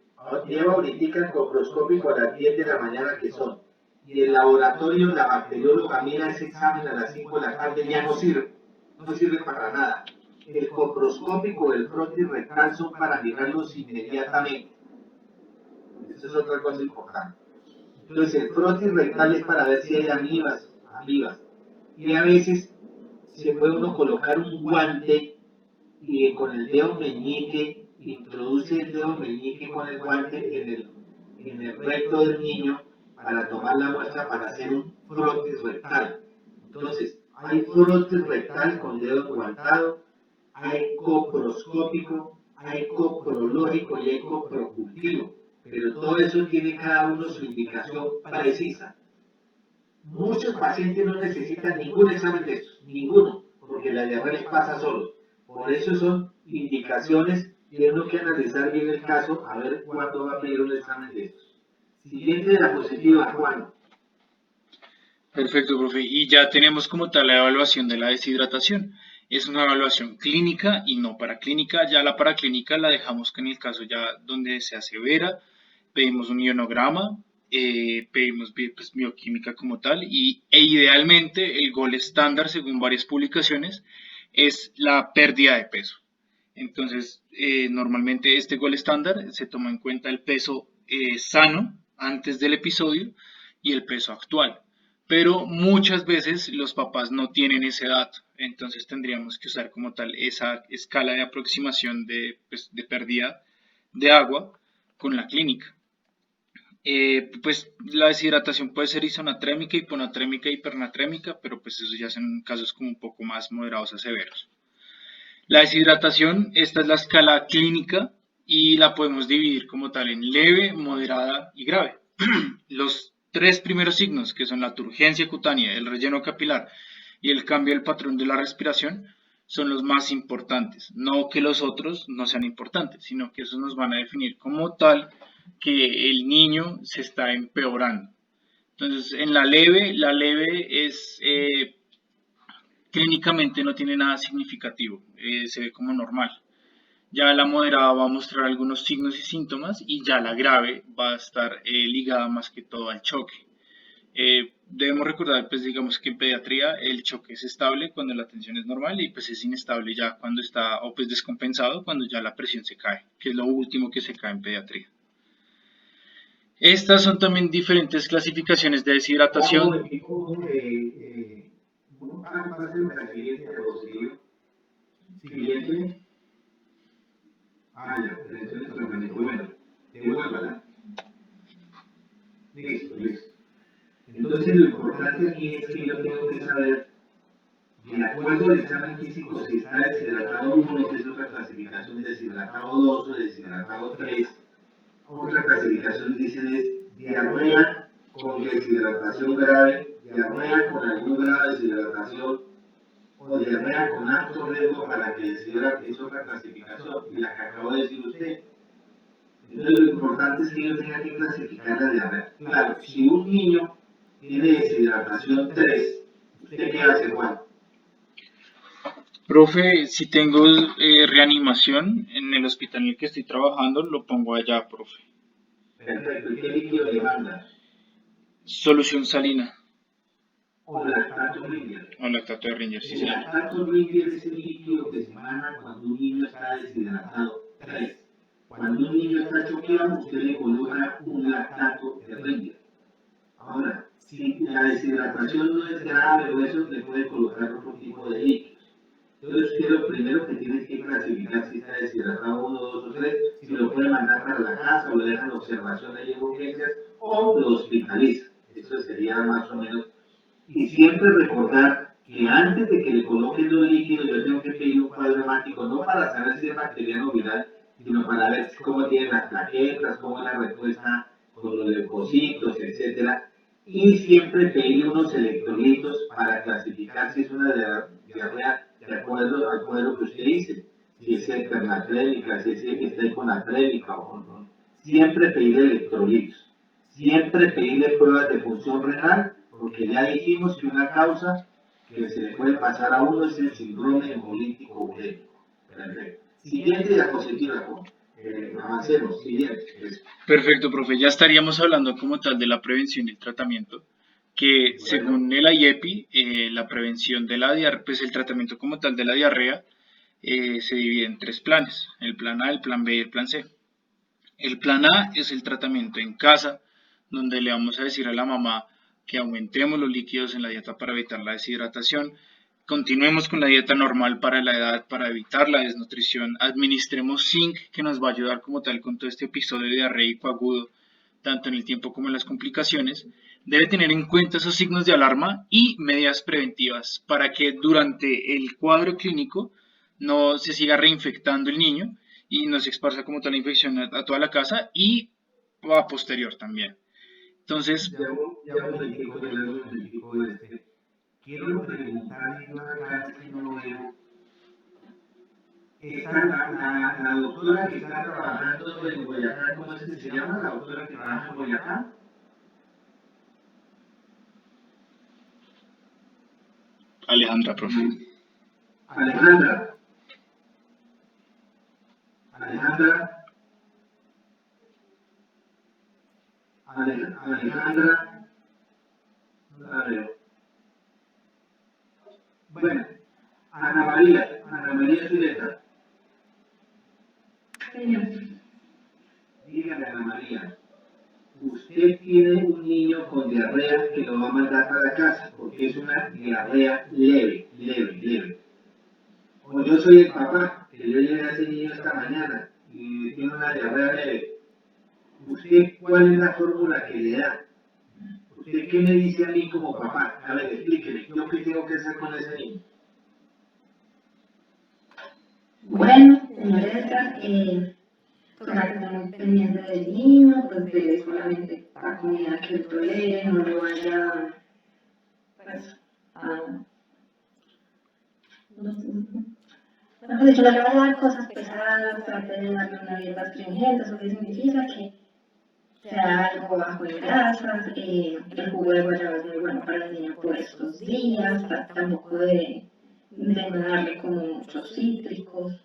lleva ahorita el coproscópico a las 10 de la mañana que son, y el laboratorio, la bacterióloga mira ese examen a las 5 de la tarde, ya no sirve para nada. El coproscópico, el frotis rectal son para mirarlos inmediatamente. Esa es otra cosa importante. Entonces, el frotis rectal es para ver si hay amibas. Y a veces se puede uno colocar un guante y con el dedo meñique, introduce el dedo meñique con el guante en el recto del niño para tomar la muestra para hacer un frotis rectal. Entonces, hay frotis rectal con dedo guantado, hay coproscópico, hay coprológico y hay coprocultivo, pero todo eso tiene cada uno su indicación precisa. Muchos pacientes no necesitan ningún examen de estos, ninguno, porque la diarrea les pasa solo. Por eso son indicaciones, tiene uno que analizar bien el caso, a ver cuándo va a pedir un examen de estos. Siguiente diapositiva, Juan. Perfecto, profe. Y ya tenemos como tal la evaluación de la deshidratación. Es una evaluación clínica y no paraclínica. Ya la paraclínica la dejamos que en el caso ya donde se asevera, pedimos un ionograma, pedimos pues, bioquímica como tal e idealmente el gol estándar según varias publicaciones es la pérdida de peso. Entonces, normalmente este gol estándar se toma en cuenta el peso sano antes del episodio y el peso actual. Pero muchas veces los papás no tienen ese dato, entonces tendríamos que usar como tal esa escala de aproximación pues, de pérdida de agua con la clínica. Pues la deshidratación puede ser isonatrémica, hiponatrémica, hipernatrémica, pero pues eso ya son casos como un poco más moderados a severos. La deshidratación, esta es la escala clínica y la podemos dividir como tal en leve, moderada y grave. Los tres primeros signos, que son la turgencia cutánea, el relleno capilar y el cambio del patrón de la respiración, son los más importantes. No que los otros no sean importantes, sino que esos nos van a definir como tal que el niño se está empeorando. Entonces, en la leve es clínicamente no tiene nada significativo, se ve como normal. Ya la moderada va a mostrar algunos signos y síntomas y ya la grave va a estar ligada más que todo al choque. Debemos recordar, pues digamos que en pediatría el choque es estable cuando la tensión es normal y pues es inestable ya cuando está o pues descompensado cuando ya la presión se cae, que es lo último que se cae en pediatría. Estas son también diferentes clasificaciones de deshidratación. Siguiente. Ya, prevención extremamente bueno. Devuélvala. Listo. Entonces lo importante aquí es que yo tengo que saber, de acuerdo al examen físico, si está deshidratado 1, que es otra clasificación, deshidratado 2 o deshidratado 3. Otra clasificación dicen es diarrea con deshidratación grave, diarrea con algún grado de deshidratación o diarrea con alto riesgo para que deshidrate, es otra clasificación, y la que acabo de decir usted. Entonces lo importante es que yo tenga que clasificar la diarrea. Claro, si un niño tiene deshidratación 3, ¿usted qué hace, Juan? Profe, si tengo reanimación en el hospital en el que estoy trabajando, lo pongo allá, profe. Perfecto, ¿y qué líquido le manda? Solución salina. O lactato Ringer. O lactato de Ringer, sí, El señor. lactato Ringer es el líquido que se manda cuando un niño está deshidratado. 3. Cuando un niño está choqueado, usted le coloca un lactato de Ringer. Ahora, si la deshidratación no es grave o eso, le puede colocar otro tipo de líquidos. Entonces, usted lo primero que tiene que clasificar si está deshidratado 1, 2 o 3, si lo puede mandar para la casa o le dejan observación ahí en urgencias o lo hospitaliza. Eso sería más o menos. Y siempre recordar que antes de que le coloquen los líquidos, yo tengo que pedir un cuadro hemático, no para saber si es bacteriano o viral, sino para ver cómo tienen las plaquetas, cómo es la respuesta con los leucocitos, etcétera. Y siempre pedir unos electrolitos para clasificar si es una diarrea de acuerdo al cuadro que usted dice, si es hipernatrémica, si es hiponatrémica o no. Siempre pedir electrolitos, siempre pedirle pruebas de función renal, porque ya dijimos que una causa que se le puede pasar a uno es el síndrome hemolítico urémico. Perfecto. Siguiente diapositiva, avancemos, siguiente. Perfecto, profe. Ya estaríamos hablando como tal de la prevención y el tratamiento, que según el IEPI, la prevención de la diarrea, pues el tratamiento como tal de la diarrea se divide en 3 planes, el plan A, el plan B y el plan C. El plan A es el tratamiento en casa, donde le vamos a decir a la mamá que aumentemos los líquidos en la dieta para evitar la deshidratación, continuemos con la dieta normal para la edad para evitar la desnutrición, administremos zinc que nos va a ayudar como tal con todo este episodio diarreico agudo, tanto en el tiempo como en las complicaciones. Debe tener en cuenta esos signos de alarma y medidas preventivas para que durante el cuadro clínico no se siga reinfectando el niño y no se esparza como tal la infección a toda la casa y a posterior también. Entonces, Ya un momentico, ya un momentico, quiero preguntarle yo acá, es que no veo. Está la doctora que está trabajando en Boyacá, ¿cómo es que se llama? La doctora que trabaja en Boyacá. Alejandra, profe. Alejandra. Alejandra. Alejandra. No la veo. Bueno, Ana María Zuleta. Dígame, Ana María, usted tiene un niño con diarrea que lo va a mandar para la casa, porque es una diarrea leve. O yo soy el papá, que yo llevé a ese niño esta mañana y tiene una diarrea leve. ¿Usted cuál es la fórmula que le da? ¿Usted qué me dice a mí como papá? A ver, explíqueme, ¿yo qué tengo que hacer con ese niño? Bueno, señor Edgar, pues hay que estar muy pendiente del niño, pues de solamente la comida que él tolere, no lo vaya, pues, a... Mejor dicho, no le vaya a dar cosas pesadas, trate de darle una dieta astringente, eso que significa que sea algo bajo en grasas, el jugo de guayaba es muy bueno para el niño por estos días, trate tampoco de no darle como muchos cítricos.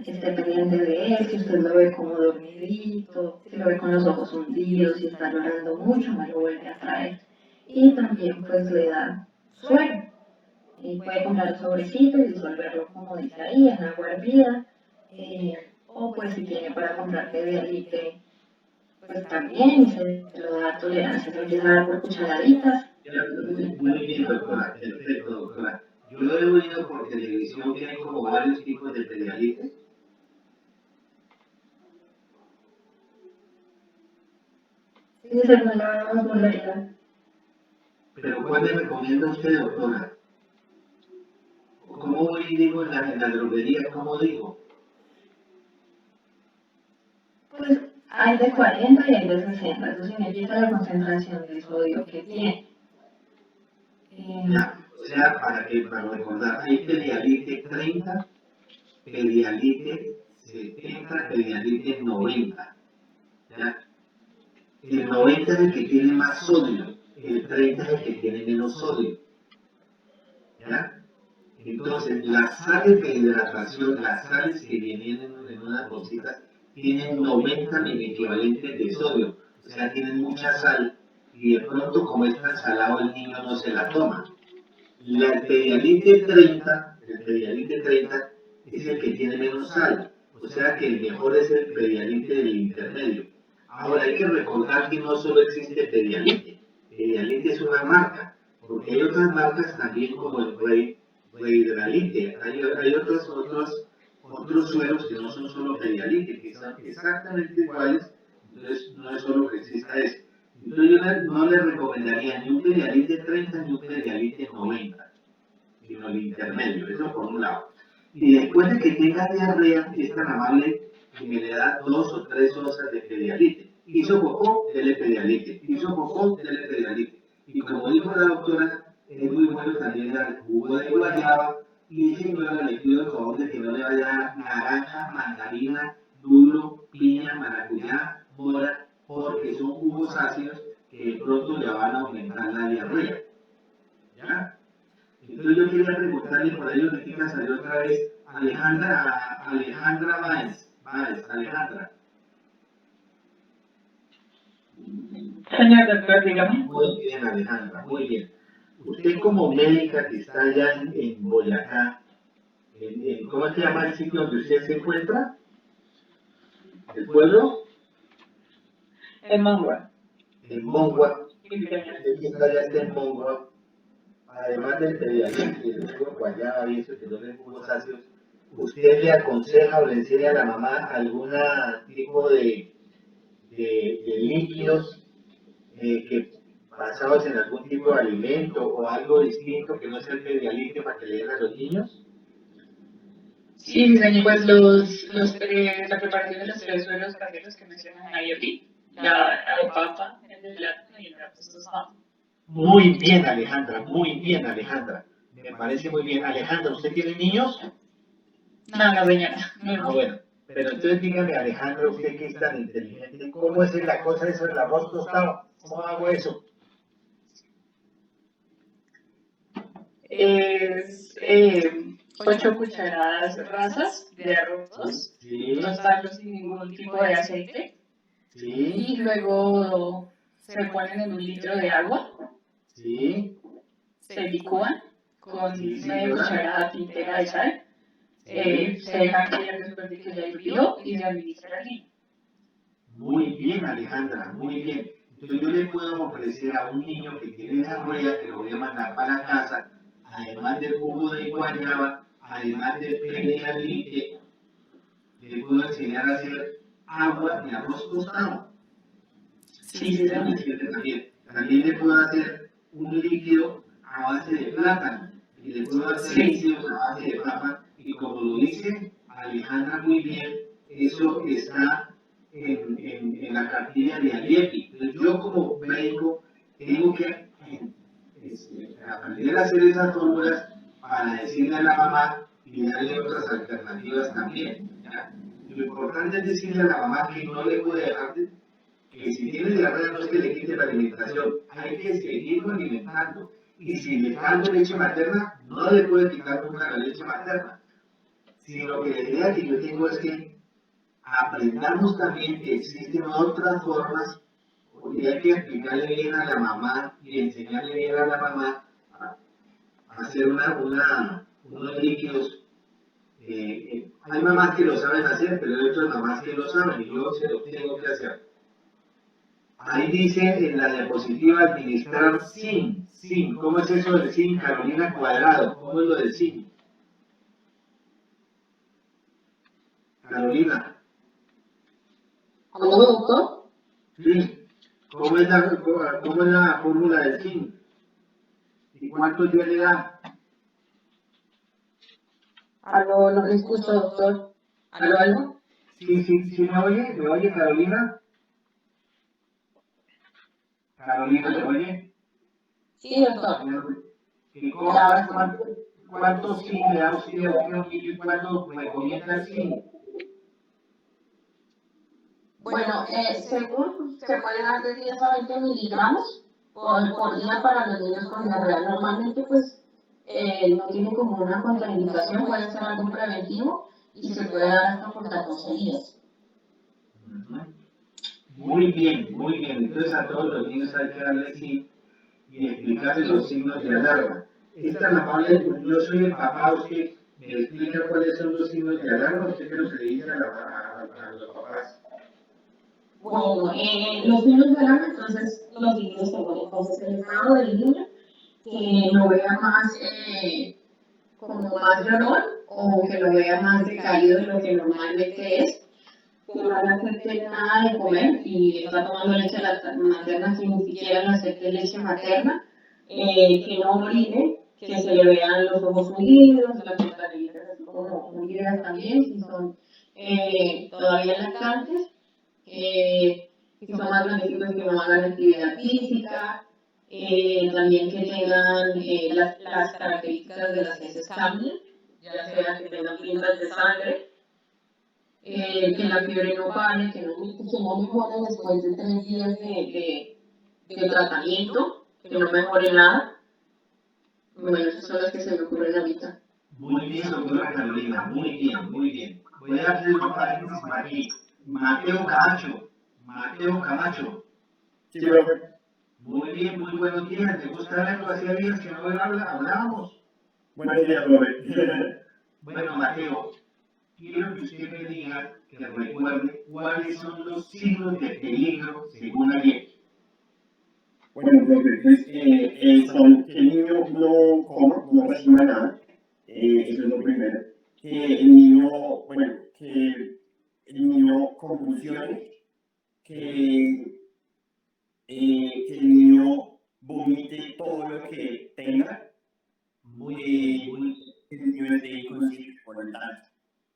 Esté pendiente de él, si usted lo ve como dormidito, si lo ve con los ojos hundidos, si está llorando mucho, me lo vuelve a traer. Y también pues le da suero. Y puede comprar un sobrecito y disolverlo como dice ahí, en agua hervida. O pues si tiene para comprar Pedialite, pues también y se lo da tolerancia, se lo empieza a dar por cucharaditas. Muy bien, doctora, perfecto, doctora. Yo he oído por televisión que hay como varios tipos de pedialites. Sí, según la osmolaridad. Pero ¿cuál me recomienda usted, doctora? ¿Cómo voy, digo, en la droguería? ¿Cómo digo? Pues hay de 40 y hay de 60, eso significa la concentración de sodio que tiene. Ya, o sea, para recordar, hay Pedialite 30, Pedialite 70, Pedialite 90. ¿Ya? El 90 es el que tiene más sodio, el 30 es el que tiene menos sodio. ¿Ya? Entonces, las sales de hidratación, las sales que vienen en unas bolsitas, tienen 90 equivalentes de sodio, o sea, tienen mucha sal, y de pronto, como es tan salado, el niño no se la toma. El Pedialite 30 es el que tiene menos sal, o sea que el mejor es el Pedialite del intermedio. Ahora hay que recordar que no solo existe Pedialite, Pedialite es una marca, porque hay otras marcas también como el Reidralite, hay otros sueros que no son solo Pedialite, que son exactamente iguales, entonces no es solo que exista ese. Entonces yo no le recomendaría ni un Pedialite 30 ni un Pedialite 90, sino el intermedio, eso por un lado. Y después de que tenga diarrea, es tan amable que me le da 2 o 3 onzas de Pedialite. Hizo popó, dele Pedialite. Hizo popó, dele Pedialite. Y como dijo la doctora, es muy bueno también dar jugo de guayaba. Y señora, le pido el favor de que no le vaya a dar naranja, mandarina, duro, piña, maracuyá, mora, porque son jugos ácidos que de pronto le van a aumentar la diarrea. ¿Ya? Entonces yo quería preguntarle por ahí ahorita salió otra vez Alejandra Báez, Alejandra. Señor doctor, dígame. Muy bien, Alejandra, muy bien. Usted como médica que está allá en Boyacá, ¿cómo se llama el sitio donde usted se encuentra? ¿El pueblo? En Mongua. En Mongua. Sí, señor. Usted que está allá en Mongua, además del Pedialite y del jugo de guayaba y eso que no le jugos ácidos, ¿usted le aconseja o le enseña a la mamá algún tipo de líquidos que basados en algún tipo de alimento o algo distinto que no sea el pedialite para que le den a los niños? Sí, diseño pues la preparación de los tres sueros caseros que mencionan ahí aquí, la de papa, el de plátano y el de arroz tostado. Muy bien, Alejandra, muy bien, Alejandra. Me parece muy bien. Alejandra, ¿usted tiene niños? No, no, señora. Ah, No. bueno. Pero entonces dígame, Alejandra, usted que es tan inteligente, ¿cómo es la cosa eso del arroz tostado? ¿Cómo hago eso? Es 8 cucharadas rasas de arroz, Sí, tostarlos sin ningún tipo de aceite sí, y luego se ponen en un litro de agua, sí, se licúan con Sí, media señora. cucharada tintera de sal, se dejan caer después de que ya hirvió y se administra la harina. Muy bien, Alejandra, muy bien. Entonces yo le puedo ofrecer a un niño que tiene diarrea, que lo voy a mandar para la casa, además del jugo de guayaba, además del pedialite, le puedo enseñar a hacer agua de arroz tostado. Sí, sí, Eso me señor. sirve también. También le puedo hacer un líquido a base de plátano y le puedo hacer Sí. líquidos a base de papa. Y como lo dice Alejandra muy bien, eso está en la cartilla de Aliepi. Entonces yo como médico tengo que aprender a hacer esas fórmulas para decirle a la mamá y darle otras alternativas también. ¿Ya? Lo importante es decirle a la mamá que no le puede dejar que si tiene diarrea no es que le quite la alimentación, hay que seguirlo alimentando. Y si le está dando leche materna, no le puede quitar nunca la leche materna. Sino que la idea que yo tengo es que aprendamos también que existen otras formas y hay que explicarle bien a la mamá y enseñarle bien a la mamá a hacer unos líquidos. Hay mamás que lo saben hacer, pero hay otras mamás que lo saben y yo se lo tengo que hacer. Ahí dice en la diapositiva administrar zinc. Zinc. ¿Cómo es eso del zinc, Carolina Cuadrado? ¿Cómo es lo del zinc? Carolina. ¿Aló, doctor? Sí. ¿Cómo es la fórmula del zinc? ¿Y cuántos días le da? Aló, no le escucho, doctor. Aló. Sí, ¿me oye Carolina? Carolina, ¿me oye? Sí, doctor. ¿Y cuántos zinc le da usted a un niño y cuánto recomienda el zinc? Bueno, según se puede dar de 10 a 20 miligramos por día para los niños con diarrea. Normalmente, pues, no tiene como una contraindicación, puede ser algo preventivo y se puede dar hasta por 14 días. Muy bien, muy bien. Entonces a todos los niños hay que darle zinc y explicarles los signos de alarma. Es tan amable, yo soy el papá, usted me explica cuáles son los signos de alarma, usted que lo que le dice a los papás. Bueno, los niños de alarma, entonces los niños según entonces el estado del niño, que lo vea más como más llorón o que lo vea más decaído de lo que normalmente es, que no le acepte nada de comer y está tomando leche materna sin ni siquiera le acepte leche materna, que no orine, que se le vean los ojos hundidos, las ventanillas así como hundidas también, si son todavía lactantes. Si son más grandecitos que no hagan actividad física, también que tengan las características de las heces Campbell, ya sea que tengan pintas de sangre, que la fiebre no pare, que no mejore después de 3 días de tratamiento, que no mejore nada. Bueno, esas son las que se me ocurren ahorita. Muy bien, doctora Carolina, muy bien, muy bien. Voy a hacer un paréntesis por aquí. Mateo Camacho. Sí, profe. Muy bien, muy buenos días. ¿Te gusta verlo? Hacía días que no hablábamos. Buenos días, profe. Bueno, Mateo, quiero que usted me diga, que recuerde cuáles son los signos de peligro según ayer. Bueno, profe, pues son que el niño no coma, no reciba nada, eso es lo primero. Que el niño, bueno, que el niño convulsione, que el niño venga el nivel de inconsciente por el tanto.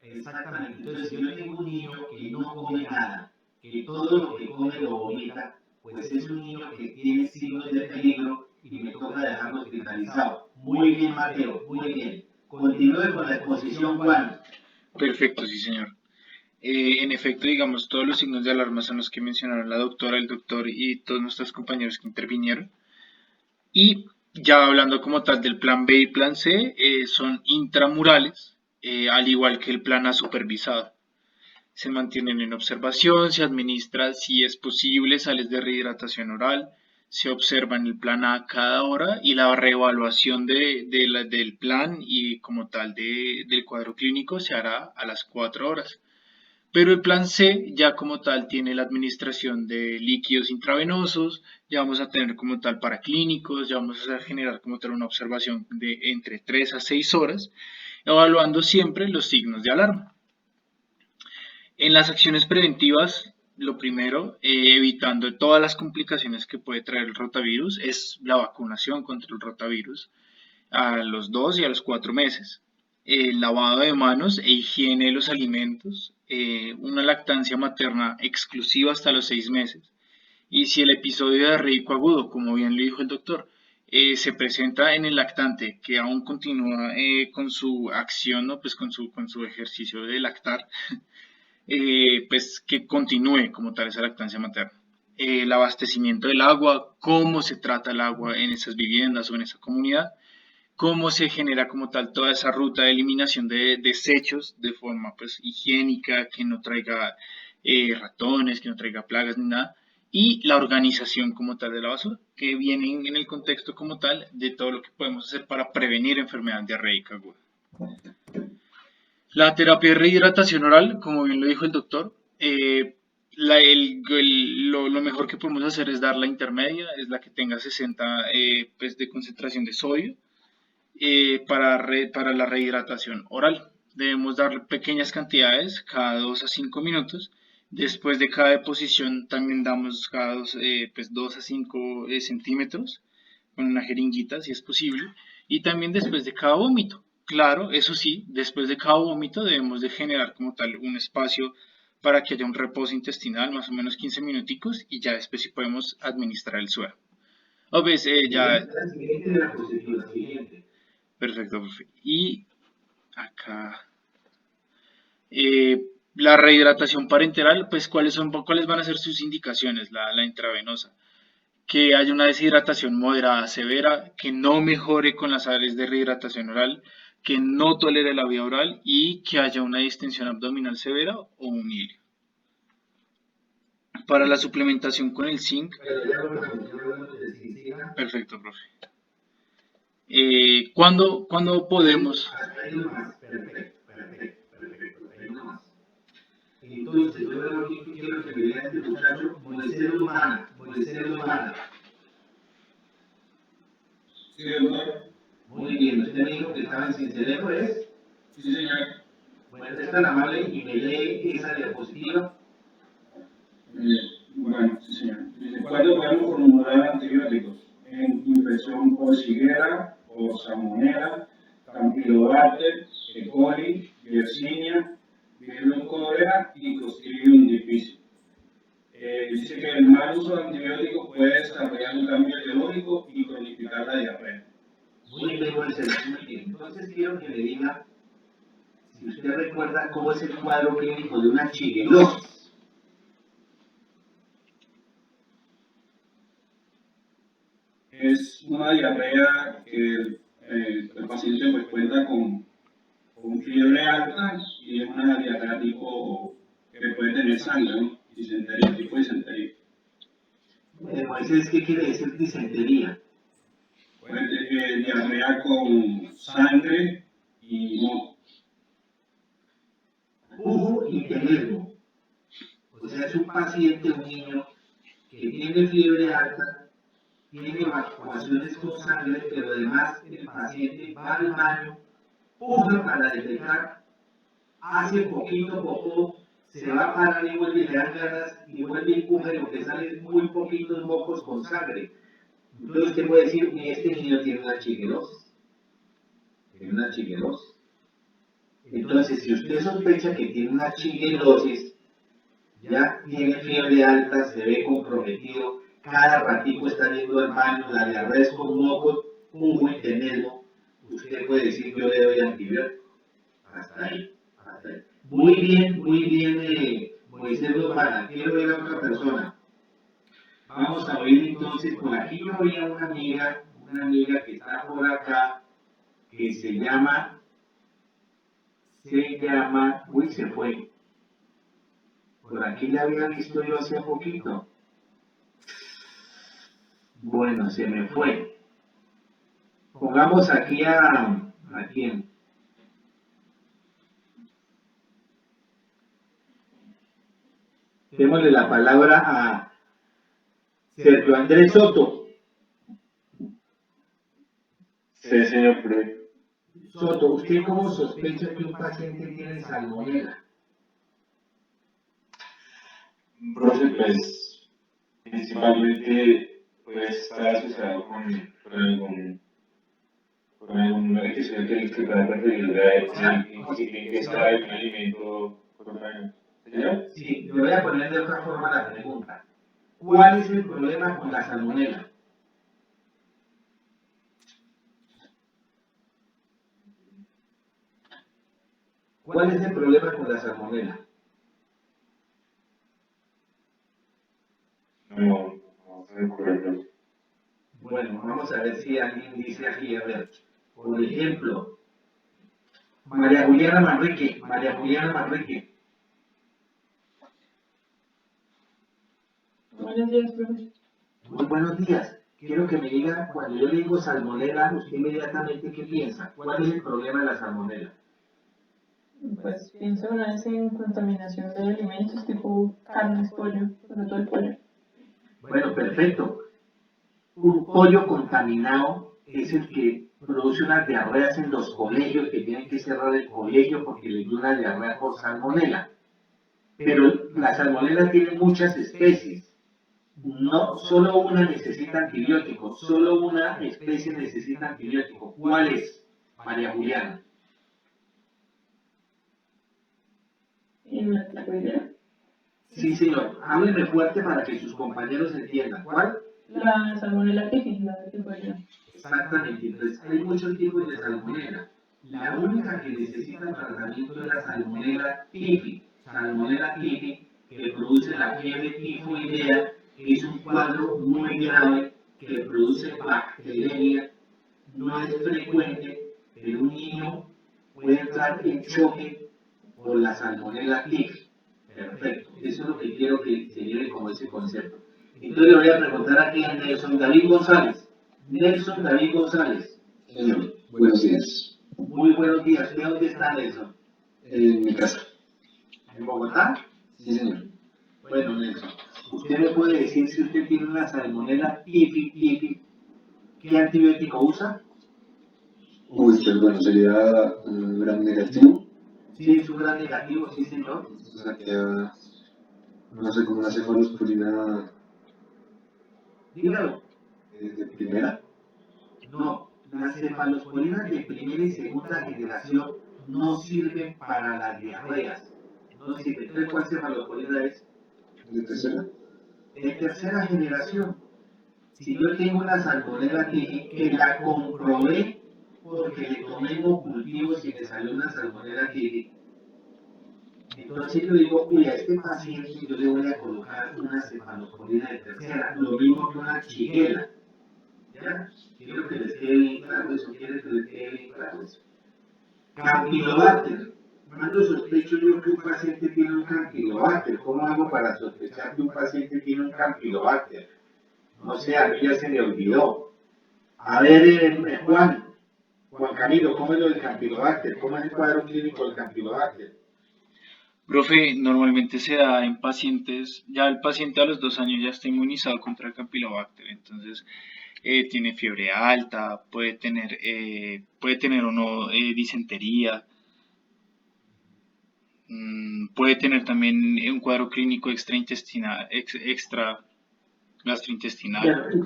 Exactamente. Entonces, si yo tengo un niño que no come nada, que todo lo que come lo vomita, pues es un niño que tiene signos de peligro y me toca dejarlo hospitalizado. Muy bien, Mateo, muy bien. Continúe con la exposición, Juan. Perfecto, sí, señor. En efecto, digamos, todos los signos de alarma son los que mencionaron la doctora, el doctor y todos nuestros compañeros que intervinieron. Y ya hablando como tal del plan B y plan C, son intramurales, al igual que el plan A supervisado. Se mantienen en observación, se administra si es posible sales de rehidratación oral, se observa en el plan A cada hora y la reevaluación del plan y como tal del cuadro clínico se hará a las 4 horas. Pero el plan C ya como tal tiene la administración de líquidos intravenosos, ya vamos a tener como tal paraclínicos, ya vamos a generar como tal una observación de entre 3 a 6 horas, evaluando siempre los signos de alarma. En las acciones preventivas, lo primero, evitando todas las complicaciones que puede traer el rotavirus, es la vacunación contra el rotavirus a los 2 y a los 4 meses. El lavado de manos e higiene de los alimentos, una lactancia materna exclusiva hasta los 6 meses. Y si el episodio de diarreico agudo, como bien lo dijo el doctor, se presenta en el lactante que aún continúa con su acción, ¿no? Pues con su ejercicio de lactar, pues que continúe como tal esa lactancia materna. El abastecimiento del agua, cómo se trata el agua en esas viviendas o en esa comunidad, cómo se genera como tal toda esa ruta de eliminación de desechos de forma pues higiénica, que no traiga ratones, que no traiga plagas ni nada, y la organización como tal de la basura, que viene en el contexto como tal de todo lo que podemos hacer para prevenir enfermedad diarreica aguda. La terapia de rehidratación oral, como bien lo dijo el doctor, lo mejor que podemos hacer es dar la intermedia, es la que tenga 60 pues de concentración de sodio para la rehidratación oral. Debemos dar pequeñas cantidades cada 2 a 5 minutos. Después de cada deposición también damos cada 2 a 5 centímetros con una jeringuita si es posible. Y también después de cada vómito. Claro, eso sí, después de cada vómito debemos de generar como tal un espacio para que haya un reposo intestinal, más o menos 15 minuticos, y ya después sí podemos administrar el suero. O ves, ya... La siguiente diapositiva, siguiente. Perfecto, profe. Y acá... la rehidratación parenteral, pues cuáles van a ser sus indicaciones, la intravenosa. Que haya una deshidratación moderada severa, que no mejore con las sales de rehidratación oral, que no tolere la vía oral y que haya una distensión abdominal severa o un hilio. Para la suplementación con el zinc. Perfecto, profe. ¿Cuándo podemos? Entonces, yo veo aquí que quiero que vea a este muchacho, Moisés Humana. Sí, doctor. Muy bien, usted me dijo que estaba en Cincelejo, ¿es? Sí, señor. Bueno, es tan amable y me lee esa diapositiva. Bueno, sí, señor. Dice, ¿cuándo podemos formular antibióticos? En infección por Shigella, por Salmonella, Campylobacter, E. coli, Yersinia, virus cólera y Clostridium difficile. Dice que el mal uso de antibióticos puede desarrollar un cambio etiológico y cronificar la diarrea. Muy bien, Moisés, muy bien. Entonces quiero que me diga si usted recuerda cómo es el cuadro clínico de una shigellosis. Es una diarrea que el paciente pues, cuenta con fiebre alta y es una diarrea tipo que puede tener sangre, ¿no? Disentería, tipo disentería. Moisés, ¿qué quiere decir disentería? Pues, diarrea con sangre y moco. Pujo y tenermo. O sea, es un paciente, un niño, que tiene fiebre alta, tiene evacuaciones con sangre, pero además el paciente va al baño, puja para defecar, hace poquito popó, se va a parar y vuelve y le dan ganas y vuelve y puja y lo que sale es muy poquitos mocos con sangre. Entonces usted puede decir, este niño tiene una chiquelosis. Tiene una chiquelosis. Entonces, si usted sospecha que tiene una chiquelosis, ya tiene fiebre alta, se ve comprometido, cada ratico está yendo al baño, la diarrea es con moco, muy tenelo, usted puede decir, yo le doy antibiótico. Hasta ahí, hasta ahí. Muy bien, Moisés Lozada. Quiero ver a otra persona. Vamos a ver entonces, por aquí yo veía una amiga que está por acá, que se llama, uy, se fue. Por aquí la había visto yo hace poquito. Bueno, se me fue. Pongamos aquí ¿a quién? Démosle la palabra a Sergio Andrés Soto. Sí, señor profe. Soto, ¿usted cómo sospecha que un paciente tiene salmonela? Profe, pues, principalmente, pues, está asociado con algún episodio que pueda referir a que está en un alimento, ¿señor? Sí, le voy a poner de otra forma la pregunta. ¿Cuál es el problema con la salmonela? ¿Cuál es el problema con la salmonela? No recuerdo. Bueno, vamos a ver si alguien dice aquí, a ver. Por ejemplo, María Juliana Manrique. Buenos días, profe. Muy buenos días. Quiero que me diga, cuando yo le digo salmonela, usted inmediatamente ¿qué piensa? ¿Cuál es el problema de la salmonela? Pues pienso una vez en contaminación de alimentos tipo carnes, pollo, sobre todo el pollo. Bueno, perfecto. Un pollo contaminado es el que produce unas diarreas en los colegios, que tienen que cerrar el colegio porque le dio una diarrea por salmonela. Pero la salmonela tiene muchas especies. No, solo una necesita antibiótico, solo una especie necesita antibiótico. ¿Cuál es, María Juliana? ¿Y la tiroidea? Sí, señor. Hábleme fuerte para que sus compañeros entiendan. ¿Cuál? La salmonela típica, la del pollo. Exactamente. Entonces, hay muchos tipos de salmonela. La única que necesita tratamiento es la salmonela tipi. Salmonela tipi, que produce la fiebre tifoidea, que es un cuadro muy grave, que produce bacteriemia. No es frecuente, pero un niño puede entrar en choque por la salmonela tipi. Perfecto. Eso es lo que quiero que se lleve como ese concepto. Entonces le voy a preguntar aquí a Nelson David González. Nelson David González. Señor, buenos días. Muy buenos días. ¿De dónde está Nelson? En mi casa. ¿En Bogotá? Sí, señor. Bueno, Nelson, ¿usted me puede decir si usted tiene una salmonela tipi, qué antibiótico usa? Uy, pues bueno, sería un gran negativo. Sí, es un gran negativo, sí, señor. O sea, que no sé, como una cefalosporina Dígalo. de primera. No, las cefalosporinas de primera y segunda generación no sirven para las diarreas. No sirven. Entonces, ¿cuál cefalosporina es? De tercera. De tercera generación. Si yo tengo una salmonela que la comprobé porque le tomé cultivos y me salió una salmonela tipi, entonces yo digo, uy, a este paciente yo le voy a colocar una cefalosporina de tercera, lo mismo que una shigella. ¿Ya? Quiero que les quede bien claro eso, Campylobacter. ¿Cuándo sospecho yo que un paciente tiene un Campylobacter? ¿Cómo hago para sospechar que un paciente tiene un Campylobacter? No sé, a mí ya se me olvidó. A ver, Juan Camilo, ¿cómo es lo del Campylobacter? ¿Cómo es el cuadro clínico del Campylobacter? Profe, normalmente se da en pacientes, ya el paciente a los 2 años ya está inmunizado contra el Campylobacter, entonces tiene fiebre alta, puede tener o no disentería, puede tener también un cuadro clínico extraintestinal, gastrointestinal. Bueno, ¿y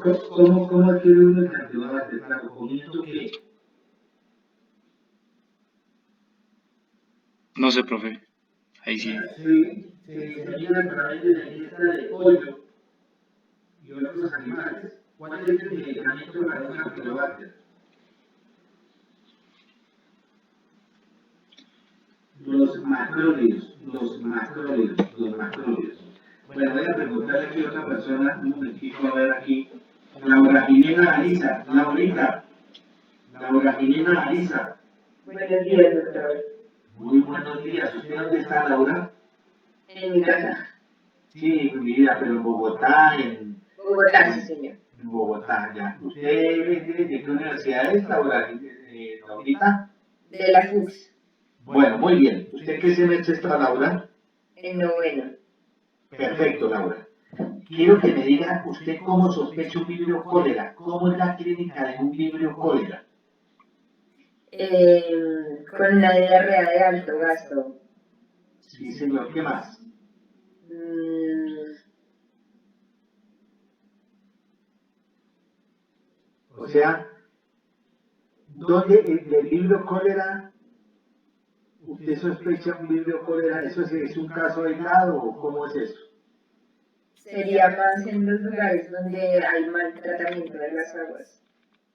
cómo adquiere uno el Campylobacter? Claro, comiendo qué. No sé, profe. Ahí sí. Se disemina a través de la ingesta de pollo y otros animales. ¿Cuál es el medicamento para un Campylobacter? Los macrólidos. Bueno, voy a preguntarle aquí a otra persona, un momentito, a ver aquí. Laura Jimena Ariza. Laura Jimena Ariza. Buenos días, doctor. Muy buenos días. ¿Usted dónde está, Laura? En mi casa. Sí, mi vida, pero en Bogotá, Bogotá, sí, señor. en Bogotá, ya. ¿Usted de qué universidad es, Laura? ¿Laurita? De la FUX, Bueno, muy bien. ¿Usted qué semestre está, Laura? en noveno. Perfecto, Laura. Quiero que me diga usted cómo sospecha un vibrio cólera. ¿Cómo es la clínica de un vibrio cólera? Con una diarrea de alto gasto. Sí, señor. ¿Qué más? O sea, ¿dónde el vibrio cólera? ¿Usted sospecha un vibrio cólera? ¿Eso es un caso aislado o cómo es eso? Sería más en los lugares donde hay mal tratamiento de las aguas.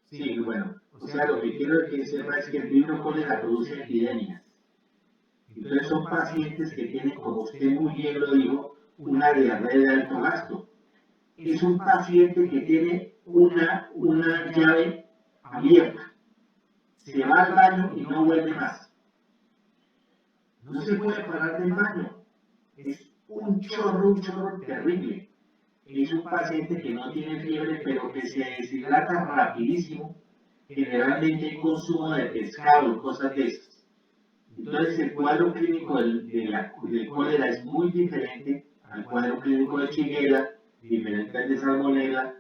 Sí, bueno, o sea, lo que quiero que sepa es que el vibrio cólera produce epidemias. Entonces son pacientes que tienen, como usted muy bien lo dijo, una diarrea de alto gasto. Es un paciente que tiene una llave abierta. Se va al baño y no vuelve más. No se puede parar del baño. Es un chorro terrible. Es un paciente que no tiene fiebre, pero que se deshidrata rapidísimo. Generalmente hay consumo de pescado y cosas de esas. Entonces el cuadro clínico del cólera es muy diferente al cuadro clínico de Shigella, diferente al de Salmonella.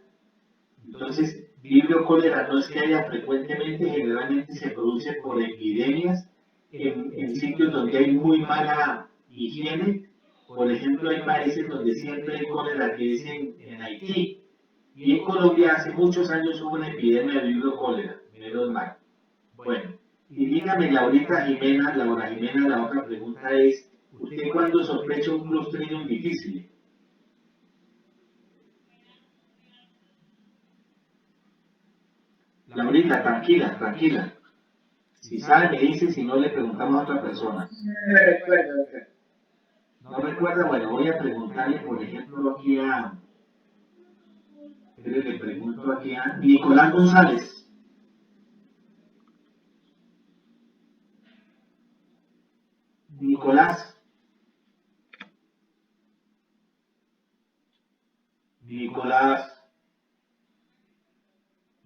Entonces, vibrio cólera no es que haya frecuentemente, generalmente se produce por epidemias en sitios donde hay muy mala higiene. Por ejemplo, hay países donde siempre hay cólera, que es en Haití. Y en Colombia hace muchos años hubo una epidemia de vibrio cólera, menos mal. Bueno, y dígame, Laura Jimena, la otra pregunta es, ¿usted cuándo sospecha un Clostridium difficile? Laurita, tranquila. Si sabe, me dice, si no, le preguntamos a otra persona. No recuerdo, doctor. ¿No recuerda? Bueno, voy a preguntarle, por ejemplo, aquí a... Le pregunto aquí a Nicolás González. Nicolás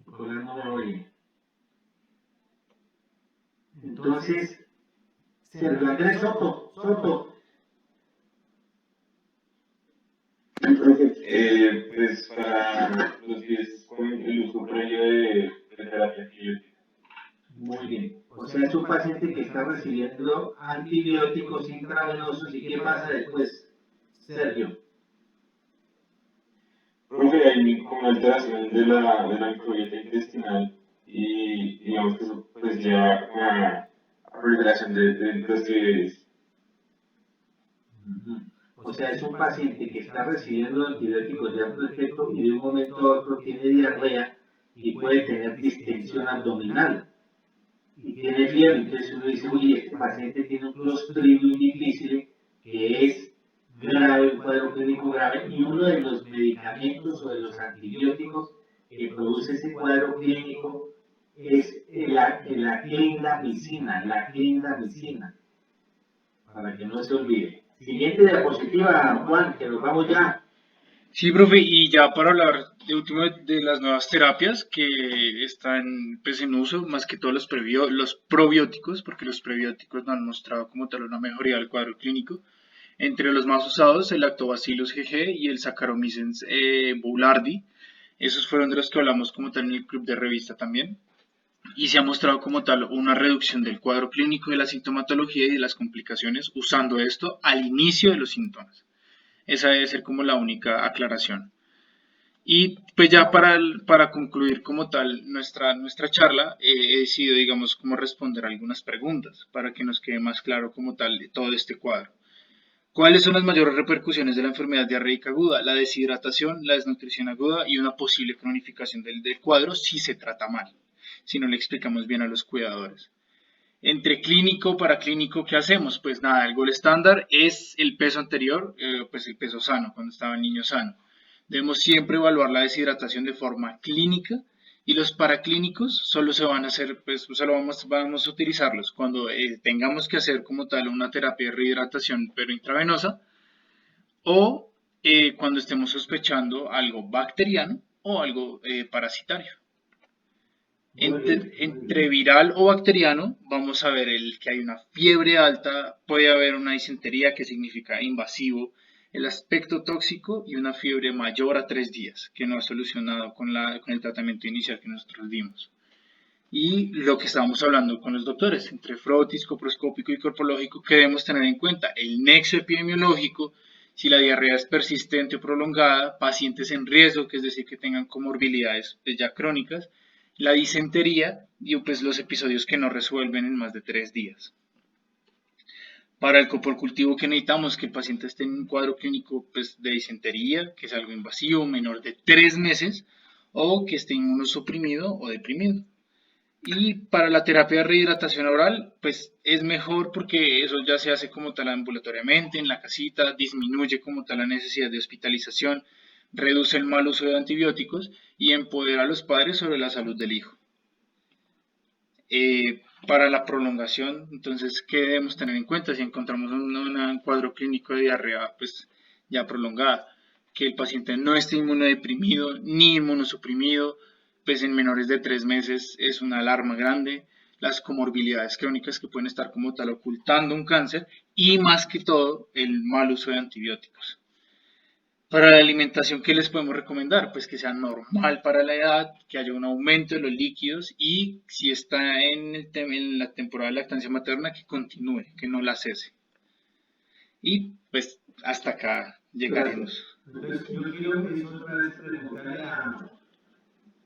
no me oye. Entonces, Sergio Andrés Soto. Pues para los pies con el uso previo de terapia antibiótica. Muy bien. O sea, es un paciente que está recibiendo antibióticos intravenosos y ¿qué pasa después, Sergio? Profe, hay como una alteración de la microbiota intestinal y digamos que eso pues lleva a proliferación de clostridiales. O sea, es un paciente que está recibiendo antibióticos de alto efecto y de un momento a otro tiene diarrea y puede tener distensión abdominal y tiene fiebre. Entonces uno dice, uy, este paciente tiene un Clostridium difficile que es grave, un cuadro clínico grave, y uno de los medicamentos o de los antibióticos que produce ese cuadro clínico es la clindamicina, para que no se olvide. Siguiente diapositiva, Juan, que nos vamos ya. Sí, profe, y ya para hablar de último de las nuevas terapias que están pues, en uso, más que todos los probióticos, porque los prebióticos no han mostrado como tal una mejoría del cuadro clínico. Entre los más usados, el Lactobacillus GG y el Saccharomyces boulardii. Esos fueron de los que hablamos como tal en el club de revista también. Y se ha mostrado como tal una reducción del cuadro clínico, de la sintomatología y de las complicaciones usando esto al inicio de los síntomas. Esa debe ser como la única aclaración. Y pues ya para concluir como tal nuestra charla, he decidido, digamos, cómo responder algunas preguntas para que nos quede más claro como tal todo este cuadro. ¿Cuáles son las mayores repercusiones de la enfermedad diarreica aguda? La deshidratación, la desnutrición aguda y una posible cronificación del cuadro si se trata mal, si no le explicamos bien a los cuidadores. Entre clínico, paraclínico, ¿qué hacemos? Pues nada, el gol estándar es el peso anterior, pues el peso sano, cuando estaba el niño sano. Debemos siempre evaluar la deshidratación de forma clínica y los paraclínicos solo se van a hacer, pues solo vamos a utilizarlos cuando tengamos que hacer como tal una terapia de rehidratación pero intravenosa o cuando estemos sospechando algo bacteriano o algo parasitario. Entre viral o bacteriano vamos a ver que hay una fiebre alta, puede haber una disentería que significa invasivo, el aspecto tóxico y una fiebre mayor a 3 días que no ha solucionado con el tratamiento inicial que nosotros dimos. Y lo que estábamos hablando con los doctores, entre frotis, coproscópico y corpológico, que debemos tener en cuenta el nexo epidemiológico, si la diarrea es persistente o prolongada, pacientes en riesgo, que es decir, que tengan comorbilidades ya crónicas, la disentería y pues los episodios que no resuelven en más de 3 días. Para el coprocultivo, que necesitamos que el paciente esté en un cuadro clínico pues, de disentería, que es algo invasivo, menor de 3 meses, o que esté inmunosuprimido o deprimido. Y para la terapia de rehidratación oral, pues es mejor porque eso ya se hace como tal ambulatoriamente, en la casita, disminuye como tal la necesidad de hospitalización, reduce el mal uso de antibióticos y empodera a los padres sobre la salud del hijo. Para la prolongación, entonces, ¿qué debemos tener en cuenta si encontramos un cuadro clínico de diarrea pues, ya prolongada? Que el paciente no esté inmunodeprimido ni inmunosuprimido, pues en menores de 3 meses es una alarma grande, las comorbilidades crónicas que pueden estar como tal ocultando un cáncer y más que todo el mal uso de antibióticos. Para la alimentación, ¿qué les podemos recomendar? Pues que sea normal para la edad, que haya un aumento de los líquidos y si está en la temporada de lactancia materna, que continúe, que no la cese. Y pues hasta acá llegaremos. Entonces, yo quiero otra vez preguntarle a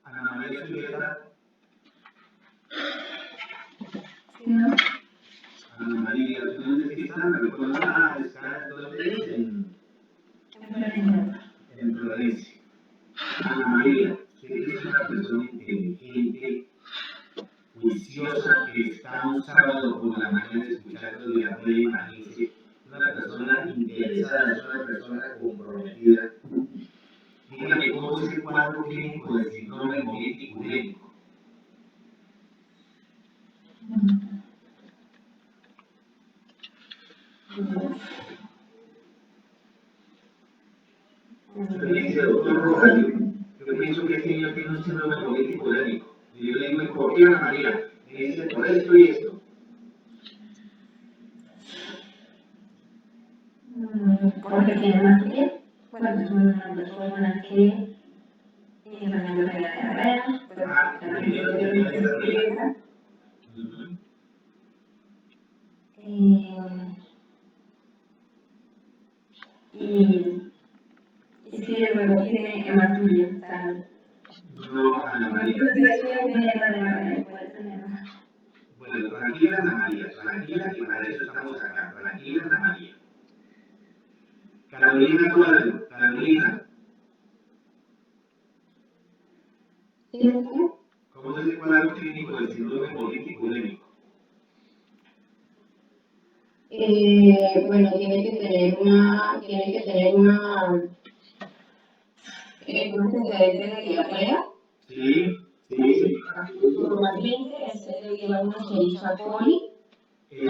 Ana María Zuleta. Ana María, ¿dónde está? ¿Me recuerda? Está entonces en Florencia. Ana María, usted es una persona inteligente, juiciosa, que está un sábado por la mañana escuchando diarrea y malicia. Una persona interesada, es una persona comprometida. Dígame, ¿cómo es el cuadro clínico del síndrome hemolítico urémico? Usted dice, doctor Rojas, yo pienso que este niño tiene un síndrome hemolítico urémico. Y yo le digo, ¿por qué, Ana María? Me dice, por esto y esto. Porque tiene una piel, bueno, es una persona que tiene una diarrea, pues también tiene limpieza. Y si luego tiene hematuria, tal. No, Ana María. Bueno, tranquila, Ana María, tranquila, que para eso estamos acá. Tranquila, Ana María. Carolina Cuadro, Carolina. ¿Cómo es el cuadro clínico del síndrome hemolítico urémico? Bueno, tiene que tener una antecedente de diarrea. Sí, sí. Normalmente se debe a una Escherichia coli. El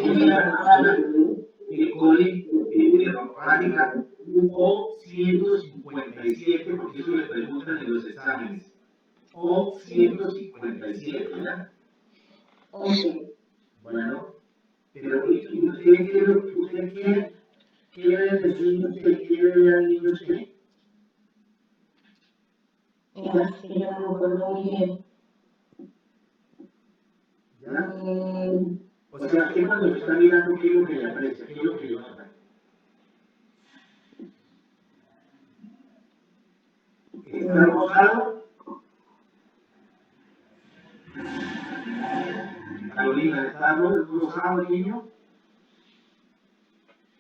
coli enterofágica o 157, porque eso le preguntan en los exámenes. O 157, ¿verdad? Bueno, pero usted quiere decir, usted quiere ver al niño usted. Es que yo no me acuerdo muy bien. ¿Ya? O sea, usted cuando lo está mirando, ¿qué es lo que le aprecia? ¿Qué es lo que le nota? ¿Está rosado? Carolina, ¿está rosado el niño?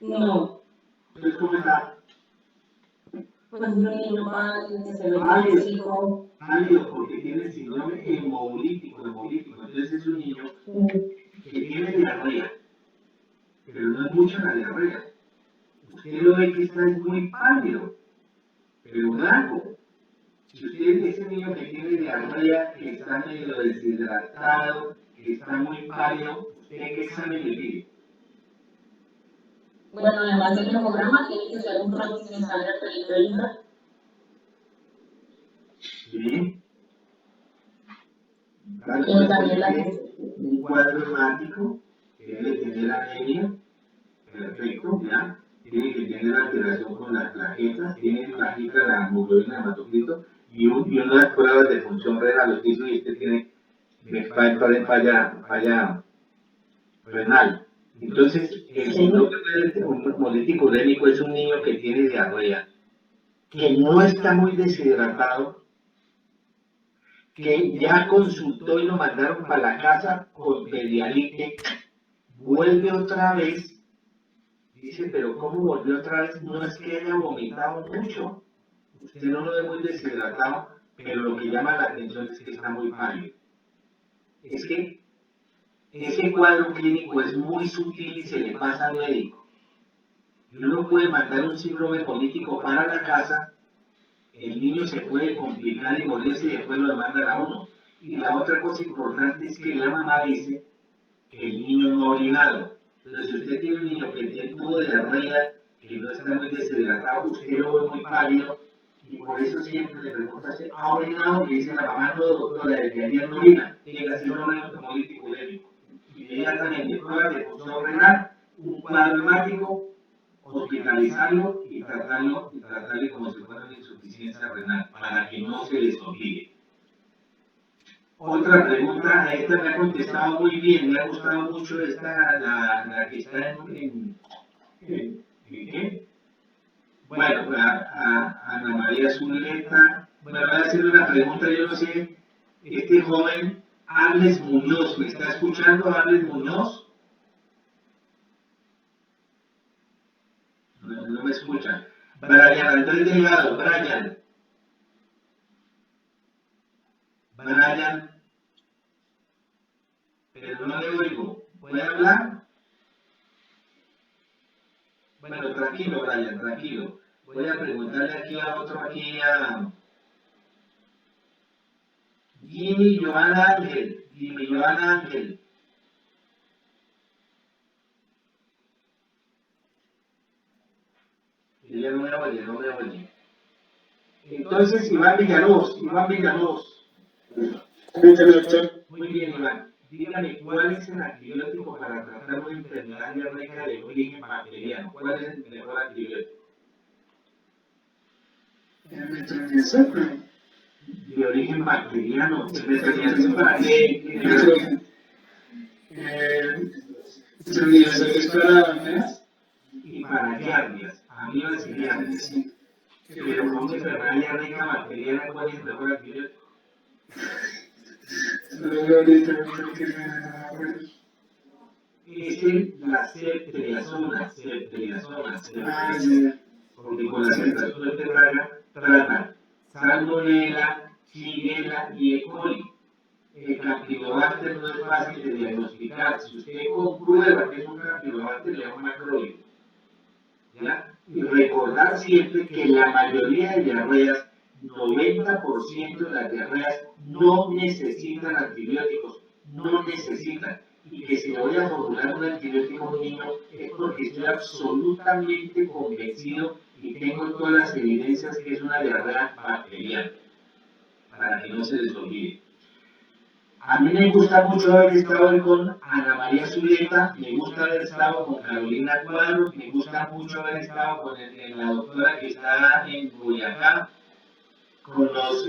No, Entonces, ¿cómo está? pues es un niño pálido, que se ve Pálido. tóxico. Pálido, porque tiene el síndrome hemolítico. Entonces es un niño que tiene diarrea, pero no es mucha la diarrea. Usted lo ve que está muy pálido, pero blanco. Si usted es ese niño que tiene diarrea, que está medio deshidratado, que está muy pálido, ¿usted qué examen le pide? Bueno, además del hemograma, tiene que ser un prótesis de sangre peritoneal. ¿Sí? Y también la Un cuadro hemático que debe tener anemia, perfecto, ¿ya? Tiene que tener alteración con las plaquetas, tiene bajita la hemoglobina hematocrito y unas pruebas de función renal. Usted dice, usted tiene falla renal. Entonces, el síndrome hemolítico urémico es un niño que tiene diarrea, que no está muy deshidratado, que ya consultó y lo mandaron para la casa con pedialite, vuelve otra vez. Dice, pero ¿cómo volvió otra vez? No es que haya vomitado mucho. Usted no lo ve muy deshidratado, pero lo que llama la atención es que está muy pálido. Es que ese cuadro clínico es muy sutil y se le pasa al médico. Y uno puede mandar un síndrome político para la casa, el niño se puede complicar y morirse y después lo mandan a uno. Y la otra cosa importante es que la mamá dice que el niño no ha orinado. Entonces, si usted tiene un niño que tuvo diarrea, que no está muy deshidratado, usted lo ve muy pálido, y por eso siempre le pregunta, ¿ha orinado? Y dice la mamá, no, doctora, el que ayer no orina, tiene que hacer un hemolítico urémico. Inmediatamente, pruebas de función renal, un cuadro hemático, hospitalizarlo y tratarle como si fuera una insuficiencia renal, para que no se les olvide. Otra pregunta, a esta me ha contestado muy bien, me ha gustado mucho esta, la que está en ¿qué? Bueno, a Ana María Zuleta, bueno, voy a hacer una pregunta, yo no sé, este joven, Arles Muñoz, ¿me está escuchando, Arles Muñoz? No me escucha. Brian Andrés Delgado, Brian, pero no le oigo. ¿Puede hablar? Bueno, tranquilo, Brian, tranquilo. Voy a preguntarle aquí a otro, aquí a Jimmy Joana Ángel. Ella no me oye. Entonces, Iván Villalobos. Muy bien, Iván. Dígame, ¿cuál es el antibiótico para tratar una enfermedad diarreica de origen bacteriano? ¿Cuál es el mejor antibiótico? De origen bacteriano. ¿Metronidazol para qué? Y para giardias, amigas y giardias. Pero con una enfermedad diarreica bacteriana, ¿cuál es el mejor antibiótico? Es la ceftriaxona. Porque con la ceftriaxona te trata salmonella, shigella y E. coli. El campylobacter no es fácil de diagnosticar. Si usted comprueba que es un campylobacter, le da un macrólido. ¿Ya? Y recordar siempre que la mayoría de diarreas, 90% de las diarreas, no necesitan antibióticos, no necesitan. Y que si le voy a formular un antibiótico a un niño es porque estoy absolutamente convencido y tengo todas las evidencias que es una diarrea bacteriana, para que no se les olvide. A mí me gusta mucho haber estado hoy con Ana María Zuleta, me gusta haber estado con Carolina Cuadros, me gusta mucho haber estado con la doctora que está en Boyacá, con los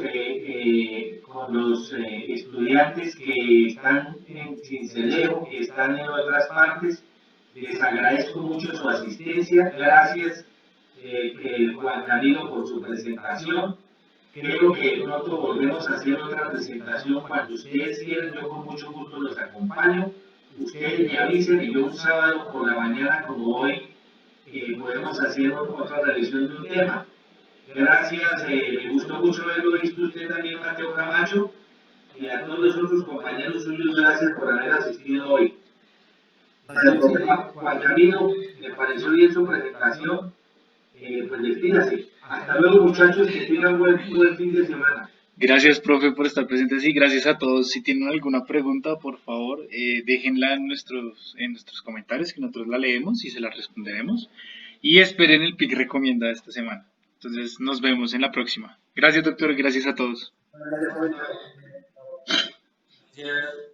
estudiantes que están en Cincelejo, que están en otras partes. Les agradezco mucho su asistencia. Gracias, Juan Camilo, por su presentación. Creo que pronto volvemos a hacer otra presentación cuando ustedes quieran. Yo con mucho gusto los acompaño. Ustedes me avisen y yo un sábado por la mañana como hoy podemos hacer otra revisión de un tema. Gracias, me gustó mucho haberlo visto usted también, Mateo Camacho, y a todos los otros compañeros suyos, gracias por haber asistido hoy. Al profe Juan Camilo, me pareció bien su presentación, pues despídase. Hasta luego, muchachos, que tengan buen fin de semana. Gracias, profe, por estar presentes y gracias a todos. Si tienen alguna pregunta, por favor, déjenla en nuestros comentarios, que nosotros la leemos y se la responderemos. Y esperen el PIC Recomienda de esta semana. Entonces, nos vemos en la próxima. Gracias, doctor, gracias a todos. Gracias.